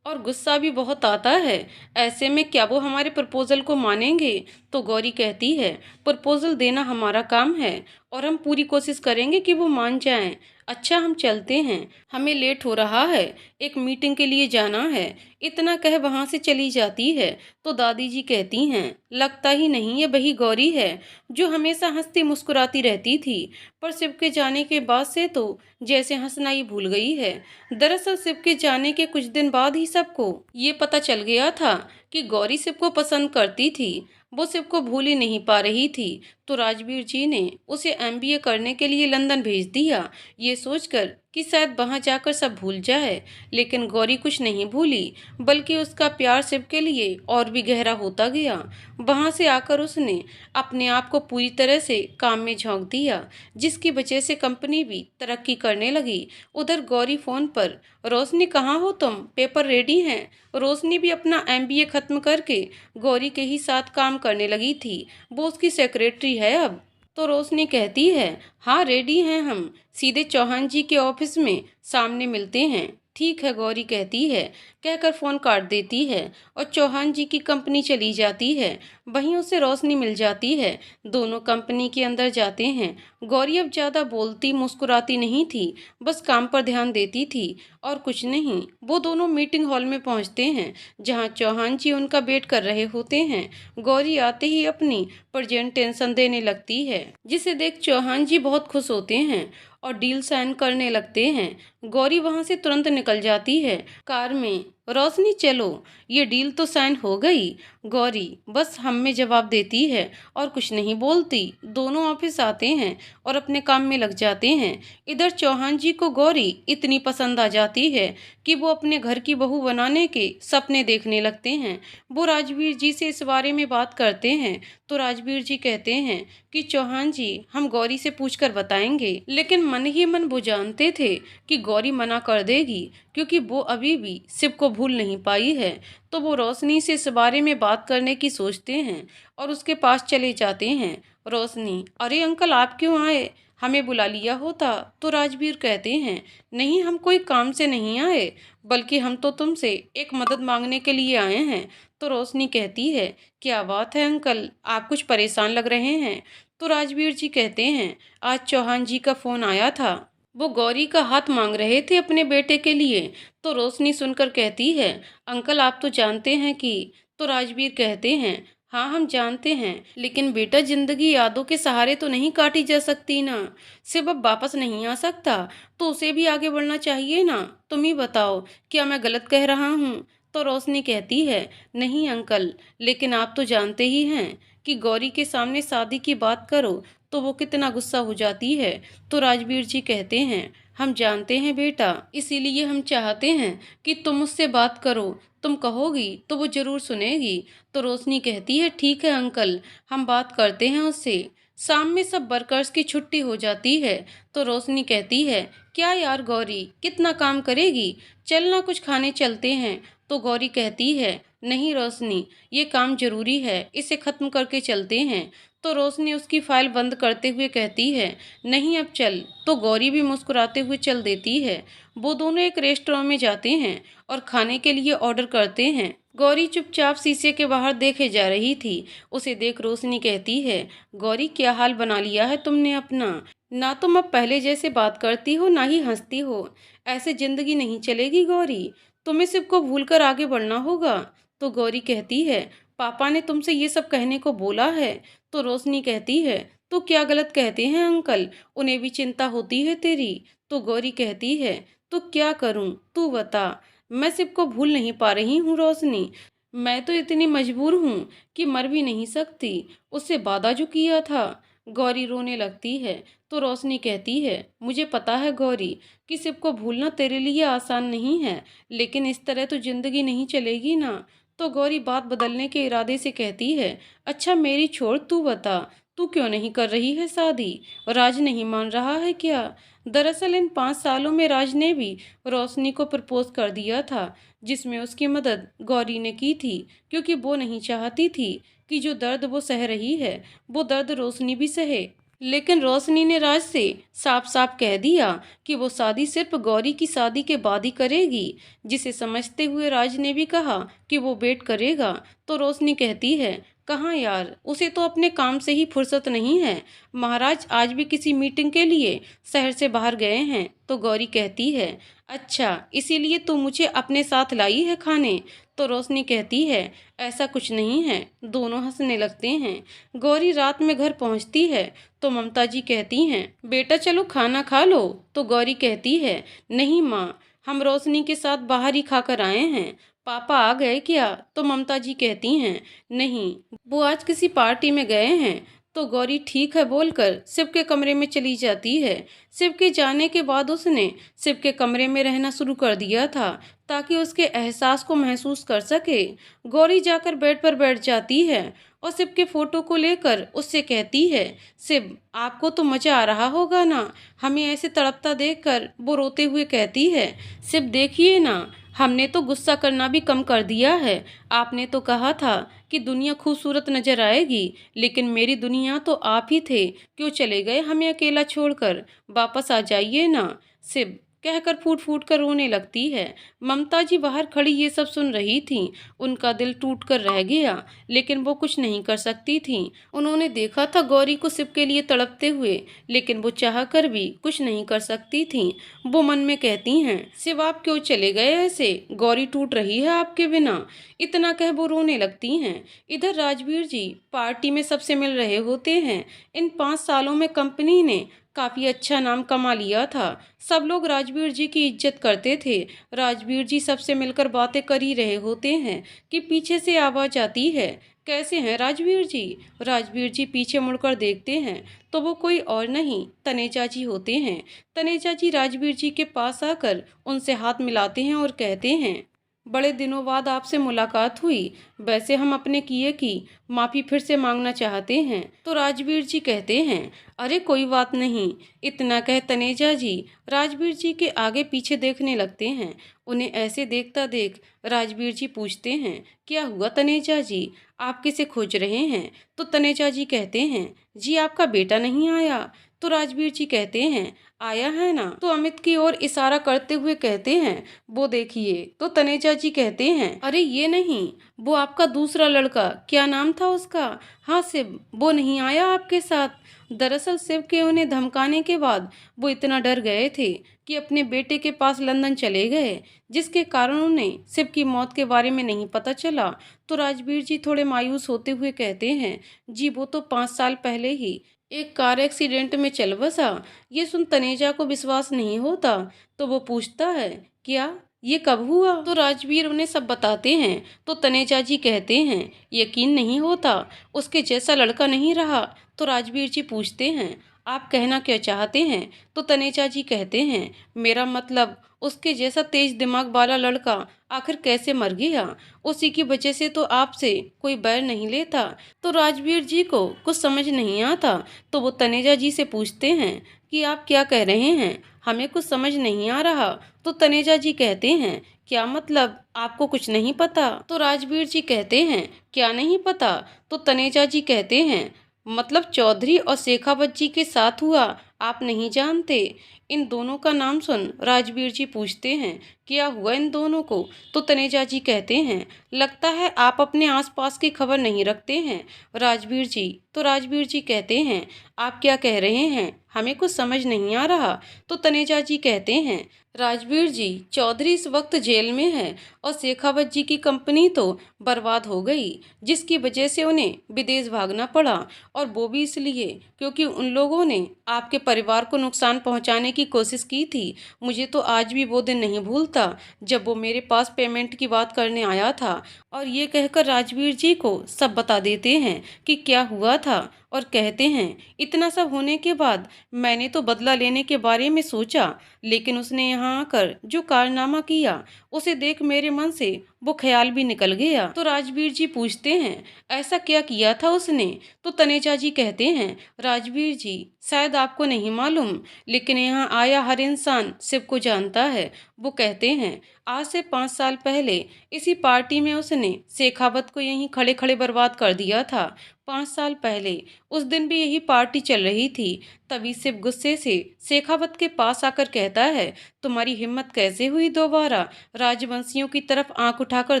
और गुस्सा भी बहुत आता है। ऐसे में क्या वो हमारे प्रपोजल को मानेंगे। तो गौरी कहती है, प्रपोजल देना हमारा काम है और हम पूरी कोशिश करेंगे कि वो मान जाएं। अच्छा हम चलते हैं, हमें लेट हो रहा है, एक मीटिंग के लिए जाना है। इतना कह वहाँ से चली जाती है। तो दादी जी कहती हैं, लगता ही नहीं ये वही गौरी है जो हमेशा हंसती मुस्कुराती रहती थी, पर शिव के जाने के बाद से तो जैसे हंसना ही भूल गई है। दरअसल शिव के जाने के कुछ दिन बाद ही सबको ये पता चल गया था कि गौरी शिव को पसंद करती थी। वो शिव को भूल ही नहीं पा रही थी। तो राजवीर जी ने उसे एमबीए करने के लिए लंदन भेज दिया, ये सोचकर कि शायद वहाँ जाकर सब भूल जाए, लेकिन गौरी कुछ नहीं भूली, बल्कि उसका प्यार शिव के लिए और भी गहरा होता गया। वहाँ से आकर उसने अपने आप को पूरी तरह से काम में झोंक दिया, जिसकी वजह से कंपनी भी तरक्की करने लगी। उधर गौरी फोन पर, रोशनी कहाँ हो तुम, पेपर रेडी हैं। रोशनी भी अपना एमबीए खत्म करके गौरी के ही साथ काम करने लगी थी। वो उसकी सेक्रेटरी है अब। तो रोशनी कहती है, हाँ रेडी हैं हम, सीधे चौहान जी के ऑफिस में सामने मिलते हैं। ठीक है, गौरी कहती है, कहकर फोन काट देती है और चौहान जी की कंपनी चली जाती है। वहीं उसे रोशनी मिल जाती है। दोनों कंपनी के अंदर जाते हैं। गौरी अब ज्यादा बोलती मुस्कुराती नहीं थी, बस काम पर ध्यान देती थी और कुछ नहीं। वो दोनों मीटिंग हॉल में पहुंचते हैं, जहां चौहान जी उनका वेट कर रहे होते हैं। गौरी आते ही अपनी प्रेजेंटेशन देने लगती है, जिसे देख चौहान जी बहुत खुश होते हैं और डील साइन करने लगते हैं। गौरी वहां से तुरंत निकल जाती है कार में। रोशनी चलो, ये डील तो साइन हो गई। गौरी बस हम में जवाब देती है और कुछ नहीं बोलती। दोनों ऑफिस आते हैं और अपने काम में लग जाते हैं। इधर चौहान जी को गौरी इतनी पसंद आ जाती है कि वो अपने घर की बहू बनाने के सपने देखने लगते हैं। वो राजवीर जी से इस बारे में बात करते हैं तो राजवीर जी कहते हैं कि चौहान जी हम गौरी से पूछकर बताएंगे, लेकिन मन ही मन वो जानते थे कि गौरी मना कर देगी, क्योंकि वो अभी भी शिव को भूल नहीं पाई है। तो वो रोशनी से इस बारे में बात करने की सोचते हैं और उसके पास चले जाते हैं। रोशनी, अरे अंकल आप क्यों आए, हमें बुला लिया होता। तो राजवीर कहते हैं, नहीं हम कोई काम से नहीं आए, बल्कि हम तो तुमसे एक मदद मांगने के लिए आए हैं। तो रोशनी कहती है, क्या बात है अंकल, आप कुछ परेशान लग रहे हैं। तो राजवीर जी कहते हैं, आज चौहान जी का फोन आया था, वो गौरी का हाथ मांग रहे थे अपने बेटे के लिए। तो रोशनी सुनकर कहती है, अंकल आप तो जानते हैं कि। तो राजवीर कहते हैं, हाँ हम जानते हैं, लेकिन बेटा जिंदगी यादों के सहारे तो नहीं काटी जा सकती ना। सिर्फ अब वापस नहीं आ सकता, तो उसे भी आगे बढ़ना चाहिए ना। तुम ही बताओ, क्या मैं गलत कह रहा हूँ। तो रोशनी कहती है, नहीं अंकल, लेकिन आप तो जानते ही हैं कि गौरी के सामने शादी की बात करो तो वो कितना गुस्सा हो जाती है। तो राजवीर जी कहते हैं, हम जानते हैं बेटा, इसीलिए हम चाहते हैं कि तुम उससे बात करो, तुम कहोगी तो वो जरूर सुनेगी। तो रोशनी कहती है, ठीक है अंकल, हम बात करते हैं उससे। शाम में सब वर्कर्स की छुट्टी हो जाती है। तो रोशनी कहती है, क्या यार गौरी कितना काम करेगी, चलना कुछ खाने चलते हैं। तो गौरी कहती है, नहीं रोशनी, ये काम जरूरी है, इसे खत्म करके चलते हैं। तो रोशनी उसकी फाइल बंद करते हुए कहती है, नहीं अब चल। तो गौरी भी मुस्कुराते हुए चल देती है। वो दोनों एक रेस्टोरेंट में जाते हैं और खाने के लिए ऑर्डर करते हैं। गौरी चुपचाप शीशे के बाहर देखे जा रही थी। उसे देख रोशनी कहती है, गौरी क्या हाल बना लिया है तुमने अपना, ना तुम अब पहले जैसे बात करती हो ना ही हंसती हो। ऐसे जिंदगी नहीं चलेगी गौरी, तुम्हें सिर्फ को भूलकर आगे बढ़ना होगा। तो गौरी कहती है, पापा ने तुमसे ये सब कहने को बोला है। तो रोशनी कहती है, तो क्या गलत कहते हैं अंकल, उन्हें भी चिंता होती है तेरी। तो गौरी कहती है, तो क्या करूं तू बता, मैं शिव को भूल नहीं पा रही हूँ रोशनी, मैं तो इतनी मजबूर हूँ कि मर भी नहीं सकती, उससे वादा जो किया था। गौरी रोने लगती है। तो रोशनी कहती है, मुझे पता है गौरी कि शिव को भूलना तेरे लिए आसान नहीं है, लेकिन इस तरह तो जिंदगी नहीं चलेगी ना। तो गौरी बात बदलने के इरादे से कहती है, अच्छा मेरी छोड़, तू बता तू क्यों नहीं कर रही है शादी, राज नहीं मान रहा है क्या। दरअसल इन 5 सालों में राज ने भी रोशनी को प्रपोज कर दिया था, जिसमें उसकी मदद गौरी ने की थी, क्योंकि वो नहीं चाहती थी कि जो दर्द वो सह रही है वो दर्द रोशनी भी सहे। लेकिन रोशनी ने राज से साफ साफ कह दिया कि वो शादी सिर्फ गौरी की शादी के बाद ही करेगी, जिसे समझते हुए राज ने भी कहा कि वो वेट करेगा। तो रोशनी कहती है, कहाँ यार, उसे तो अपने काम से ही फुर्सत नहीं है, महाराज आज भी किसी मीटिंग के लिए शहर से बाहर गए हैं। तो गौरी कहती है, अच्छा इसीलिए तू मुझे अपने साथ लाई है खाने। तो रोशनी कहती है, ऐसा कुछ नहीं है। दोनों हंसने लगते हैं। गौरी रात में घर पहुंचती है तो ममता जी कहती हैं, बेटा चलो खाना खा लो। तो गौरी कहती है, नहीं माँ, हम रोशनी के साथ बाहर ही खाकर आए हैं, पापा आ गए क्या। तो ममता जी कहती हैं, नहीं वो आज किसी पार्टी में गए हैं। तो गौरी ठीक है बोलकर शिव के कमरे में चली जाती है। शिव के जाने के बाद उसने शिव के कमरे में रहना शुरू कर दिया था ताकि उसके एहसास को महसूस कर सके। गौरी जाकर बेड पर बैठ जाती है और शिव के फोटो को लेकर उससे कहती है, शिव आपको तो मजा आ रहा होगा ना हमें ऐसे तड़पता देखकर। वो रोते हुए कहती है, शिव देखिए ना हमने तो गुस्सा करना भी कम कर दिया है। आपने तो कहा था कि दुनिया खूबसूरत नजर आएगी, लेकिन मेरी दुनिया तो आप ही थे। क्यों चले गए हमें अकेला छोड़कर? वापस आ जाइए ना शिव, कहकर फूट फूट कर रोने लगती है। ममता जी बाहर खड़ी ये सब सुन रही थीं। उनका दिल टूट कर रह गया, लेकिन वो कुछ नहीं कर सकती थीं। उन्होंने देखा था गौरी को शिव के लिए तड़पते हुए, लेकिन वो चाह कर भी कुछ नहीं कर सकती थीं। वो मन में कहती हैं, शिव आप क्यों चले गए ऐसे? गौरी टूट रही है आपके बिना। इतना कह वो रोने लगती हैं। इधर राजवीर जी पार्टी में सबसे मिल रहे होते हैं। इन 5 सालों में कंपनी ने काफी अच्छा नाम कमा लिया था। सब लोग राजवीर जी की इज्जत करते थे। राजवीर जी सबसे मिलकर बातें कर ही रहे होते हैं कि पीछे से आवाज आती है, कैसे हैं राजवीर जी? राजवीर जी पीछे मुड़कर देखते हैं तो वो कोई और नहीं तनेजा जी होते हैं। तनेजा जी राजवीर जी के पास आकर उनसे हाथ मिलाते हैं और कहते हैं, बड़े दिनों बाद आपसे मुलाकात हुई। वैसे हम अपने किए की माफ़ी फिर से मांगना चाहते हैं। तो राजवीर जी कहते हैं, अरे कोई बात नहीं। इतना कह तनेजा जी राजवीर जी के आगे पीछे देखने लगते हैं। उन्हें ऐसे देखता देख राजवीर जी पूछते हैं, क्या हुआ तनेजा जी, आप किसे खोज रहे हैं? तो तनेजा जी कहते हैं, जी आपका बेटा नहीं आया? तो राजवीर जी कहते हैं, आया है ना। तो अमित की ओर इशारा करते हुए कहते हैं, वो देखिए। तो तनेजा जी कहते हैं, अरे ये नहीं, वो आपका दूसरा लड़का, क्या नाम था उसका? हाँ शिव, वो नहीं आया आपके साथ? दरअसल शिव के उन्हें धमकाने के बाद वो इतना डर गए थे कि अपने बेटे के पास लंदन चले गए, जिसके कारण उन्हें शिव की मौत के बारे में नहीं पता चला। तो राजवीर जी थोड़े मायूस होते हुए कहते हैं, जी वो तो 5 साल पहले ही एक कार एक्सीडेंट में चल बसा। ये सुन तनेजा को विश्वास नहीं होता, तो वो पूछता है, क्या ये कब हुआ? तो राजवीर उन्हें सब बताते हैं। तो तनेजा जी कहते हैं, यकीन नहीं होता, उसके जैसा लड़का नहीं रहा। तो राजवीर जी पूछते हैं, आप कहना क्या चाहते हैं? तो तनेजा जी कहते हैं, मेरा मतलब उसके जैसा तेज दिमाग वाला लड़का आखिर कैसे मर गया? उसी की वजह से तो आपसे कोई बैर नहीं लेता। तो राजवीर जी को कुछ समझ नहीं आता, तो वो तनेजा जी से पूछते हैं कि आप क्या कह रहे हैं, हमें कुछ समझ नहीं आ रहा। तो तनेजा जी कहते हैं, क्या मतलब आपको कुछ नहीं पता? तो राजवीर जी कहते हैं, क्या नहीं पता? तो तनेजा जी कहते हैं, मतलब चौधरी और शेखावत जी के साथ हुआ, आप नहीं जानते? इन दोनों का नाम सुन राजवीर जी पूछते हैं, क्या हुआ इन दोनों को? तो तनेजा जी कहते हैं, लगता है आप अपने आसपास की खबर नहीं रखते हैं राजवीर जी। तो राजवीर जी कहते हैं, आप क्या कह रहे हैं, हमें कुछ समझ नहीं आ रहा। तो तनेजा जी कहते हैं, राजवीर जी चौधरी इस वक्त जेल में है और शेखावत जी की कंपनी तो बर्बाद हो गई, जिसकी वजह से उन्हें विदेश भागना पड़ा। और वो भी इसलिए क्योंकि उन लोगों ने आपके परिवार को नुकसान पहुंचाने की कोशिश की थी। मुझे तो आज भी वो दिन नहीं भूलता जब वो मेरे पास पेमेंट की बात करने आया था। और ये कहकर राजवीर जी को सब बता देते हैं कि क्या हुआ था, और कहते हैं, इतना सब होने के बाद मैंने तो बदला लेने के बारे में सोचा, लेकिन उसने यहाँ आकर जो कारनामा किया उसे देख मेरे मन से वो ख्याल भी निकल गया। तो राजवीर जी पूछते हैं, ऐसा क्या किया था उसने? तो तनेजा जी कहते हैं, राजवीर जी शायद आपको नहीं मालूम, लेकिन यहाँ आया हर इंसान शिव को जानता है। वो कहते हैं, आज से 5 साल पहले इसी पार्टी में उसने शेखावत को यहीं खड़े खड़े बर्बाद कर दिया था। 5 साल पहले उस दिन भी यही पार्टी चल रही थी। तभी शिव गुस्से से शेखावत के पास आकर कहता है, तुम्हारी हिम्मत कैसे हुई दोबारा राजवंशियों की तरफ आंख उठाकर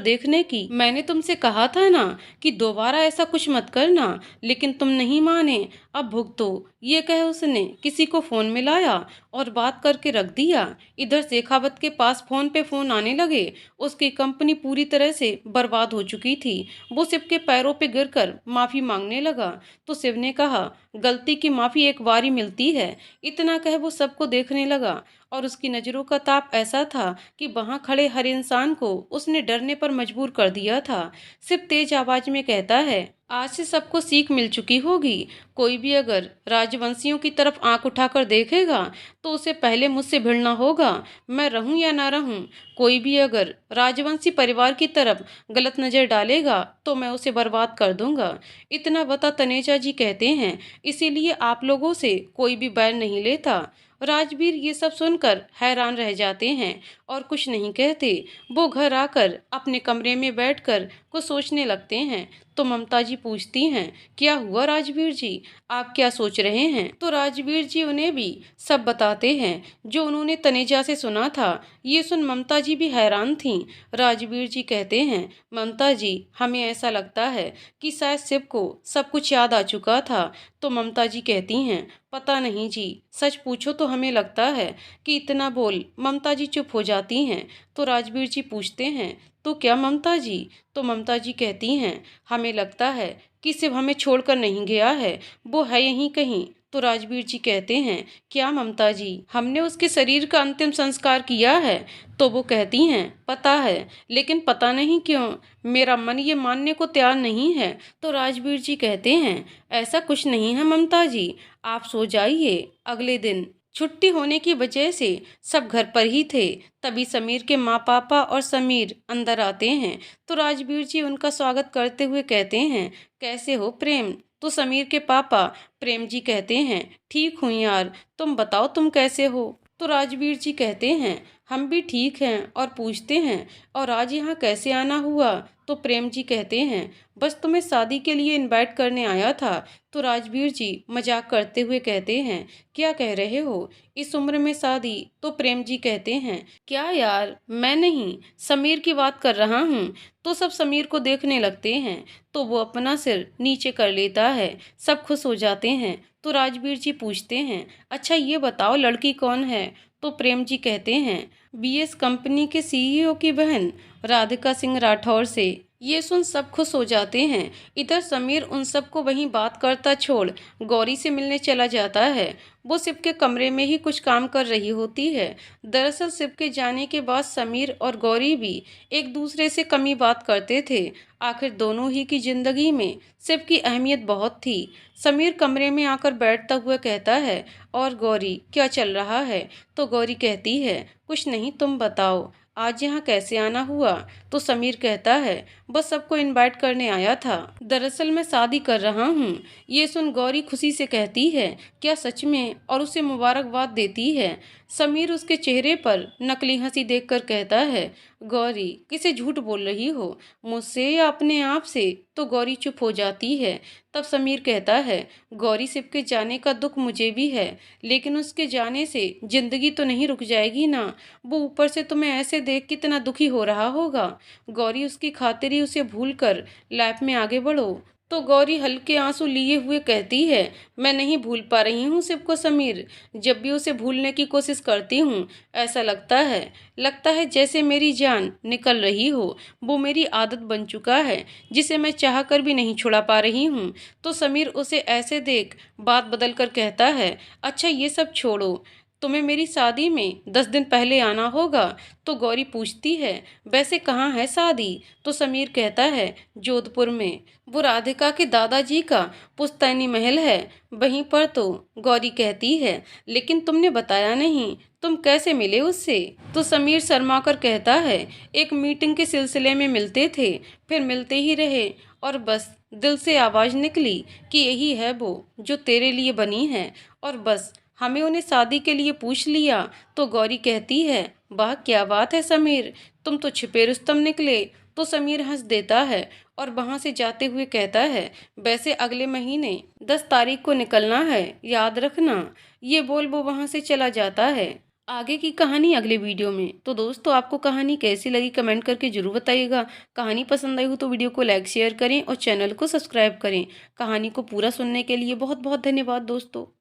देखने की? मैंने तुमसे कहा था ना कि दोबारा ऐसा कुछ मत करना, लेकिन तुम नहीं माने। अब भुगतो। ये कह उसने किसी को फोन मिलाया और बात करके रख दिया। इधर शेखावत के पास फोन पे फोन आने लगे। उसकी कंपनी पूरी तरह से बर्बाद हो चुकी थी। वो शिव के पैरों पे गिरकर माफी मांगने लगा। तो शिव ने कहा, गलती की माफी एक बार ही मिलती है। इतना कह वो सबको देखने लगा और उसकी नजरों का ताप ऐसा था कि वहां खड़े हर इंसान को उसने डरने पर मजबूर कर दिया था। शिव तेज आवाज में कहता है, आज से सबको सीख मिल चुकी होगी। कोई भी अगर राजवंशियों की तरफ आंख उठाकर देखेगा तो उसे पहले मुझसे भिड़ना होगा, मैं रहूं या ना रहूं। कोई भी अगर राजवंशी परिवार की तरफ गलत नज़र डालेगा तो मैं उसे बर्बाद कर दूंगा। इतना बता तनेजा जी कहते हैं, इसीलिए आप लोगों से कोई भी बैर नहीं लेता। राजवीर ये सब सुनकर हैरान रह जाते हैं और कुछ नहीं कहते। वो घर आकर अपने कमरे में बैठकर कुछ सोचने लगते हैं। तो ममता जी पूछती हैं, क्या हुआ राजवीर जी, आप क्या सोच रहे हैं? तो राजवीर जी उन्हें भी सब बताते हैं जो उन्होंने तनेजा से सुना था। ये सुन ममता जी भी हैरान थीं। राजवीर जी कहते हैं, ममता जी हमें ऐसा लगता है कि शायद शिव को सब कुछ याद आ चुका था। तो ममता जी कहती हैं, पता नहीं जी, सच पूछो तो हमें लगता है कि इतना बोल ममता जी चुप हो जाती हैं। तो राजवीर जी पूछते हैं, तो क्या ममता जी? तो ममता जी कहती हैं, हमें लगता है कि शिव हमें छोड़कर नहीं गया है, वो है यहीं कहीं। तो राजवीर जी कहते हैं, क्या ममता जी, हमने उसके शरीर का अंतिम संस्कार किया है? तो वो कहती हैं, पता है, लेकिन पता नहीं क्यों मेरा मन ये मानने को तैयार नहीं है। तो राजवीर जी कहते हैं, ऐसा कुछ नहीं है ममता जी, आप सो जाइए। अगले दिन छुट्टी होने की वजह से सब घर पर ही थे। तभी समीर के माँ पापा और समीर अंदर आते हैं। तो राजवीर जी उनका स्वागत करते हुए कहते हैं, कैसे हो प्रेम? तो समीर के पापा प्रेम जी कहते हैं, ठीक हूँ यार, तुम बताओ तुम कैसे हो? तो राजवीर जी कहते हैं, हम भी ठीक हैं। और पूछते हैं, और आज यहाँ कैसे आना हुआ? तो प्रेम जी कहते हैं, बस तुम्हें शादी के लिए इनवाइट करने आया था। तो राजवीर जी मजाक करते हुए कहते हैं, क्या कह रहे हो, इस उम्र में शादी? तो प्रेम जी कहते हैं, क्या यार, मैं नहीं, समीर की बात कर रहा हूँ। तो सब समीर को देखने लगते हैं। तो वो अपना सिर नीचे कर लेता है। सब खुश हो जाते हैं। तो राजवीर जी पूछते हैं, अच्छा ये बताओ लड़की कौन है? तो प्रेम जी कहते हैं, बीएस कंपनी के सीईओ की बहन राधिका सिंह राठौर से। ये सुन सब खुश हो जाते हैं। इधर समीर उन सबको वहीं बात करता छोड़ गौरी से मिलने चला जाता है। वो शिव के कमरे में ही कुछ काम कर रही होती है। दरअसल शिव के जाने के बाद समीर और गौरी भी एक दूसरे से कम ही बात करते थे। आखिर दोनों ही की जिंदगी में शिव की अहमियत बहुत थी। समीर कमरे में आकर बैठता हुआ कहता है, और गौरी क्या चल रहा है? तो गौरी कहती है, कुछ नहीं, तुम बताओ आज यहाँ कैसे आना हुआ? तो समीर कहता है, बस सबको इनवाइट करने आया था, दरअसल मैं शादी कर रहा हूँ। ये सुन गौरी खुशी से कहती है, क्या सच में? और उसे मुबारकबाद देती है। समीर उसके चेहरे पर नकली हंसी देखकर कहता है, गौरी किसे झूठ बोल रही हो, मुझसे या अपने आप से? तो गौरी चुप हो जाती है। तब समीर कहता है, गौरी शिव के जाने का दुख मुझे भी है, लेकिन उसके जाने से जिंदगी तो नहीं रुक जाएगी ना। वो ऊपर से तुम्हें ऐसे देख कितना दुखी हो रहा होगा। गौरी उसकी खातिर ही उसे भूलकर लाइफ में आगे बढ़ो। तो गौरी हल्के आंसू लिए हुए कहती है, मैं नहीं भूल पा रही हूँ शिव को समीर। जब भी उसे भूलने की कोशिश करती हूँ ऐसा लगता है जैसे मेरी जान निकल रही हो। वो मेरी आदत बन चुका है जिसे मैं चाह कर भी नहीं छुड़ा पा रही हूँ। तो समीर उसे ऐसे देख बात बदल कर कहता है, अच्छा ये सब छोड़ो, तुम्हें मेरी शादी में 10 दिन पहले आना होगा। तो गौरी पूछती है, वैसे कहाँ है शादी? तो समीर कहता है, जोधपुर में, वो राधिका के दादाजी का पुश्तैनी महल है, वहीं पर। तो गौरी कहती है, लेकिन तुमने बताया नहीं, तुम कैसे मिले उससे? तो समीर शर्मा कर कहता है, एक मीटिंग के सिलसिले में मिलते थे, फिर मिलते ही रहे, और बस दिल से आवाज़ निकली कि यही है वो जो तेरे लिए बनी है, और बस हमें उन्हें शादी के लिए पूछ लिया। तो गौरी कहती है, वाह क्या बात है समीर, तुम तो छिपे रुस्तम निकले। तो समीर हंस देता है और वहां से जाते हुए कहता है, वैसे अगले महीने 10 तारीख को निकलना है, याद रखना। ये बोल वो वहां से चला जाता है। आगे की कहानी अगले वीडियो में। तो दोस्तों आपको कहानी कैसी लगी कमेंट करके जरूर बताइएगा। कहानी पसंद आई हो तो वीडियो को लाइक शेयर करें और चैनल को सब्सक्राइब करें। कहानी को पूरा सुनने के लिए बहुत बहुत धन्यवाद दोस्तों।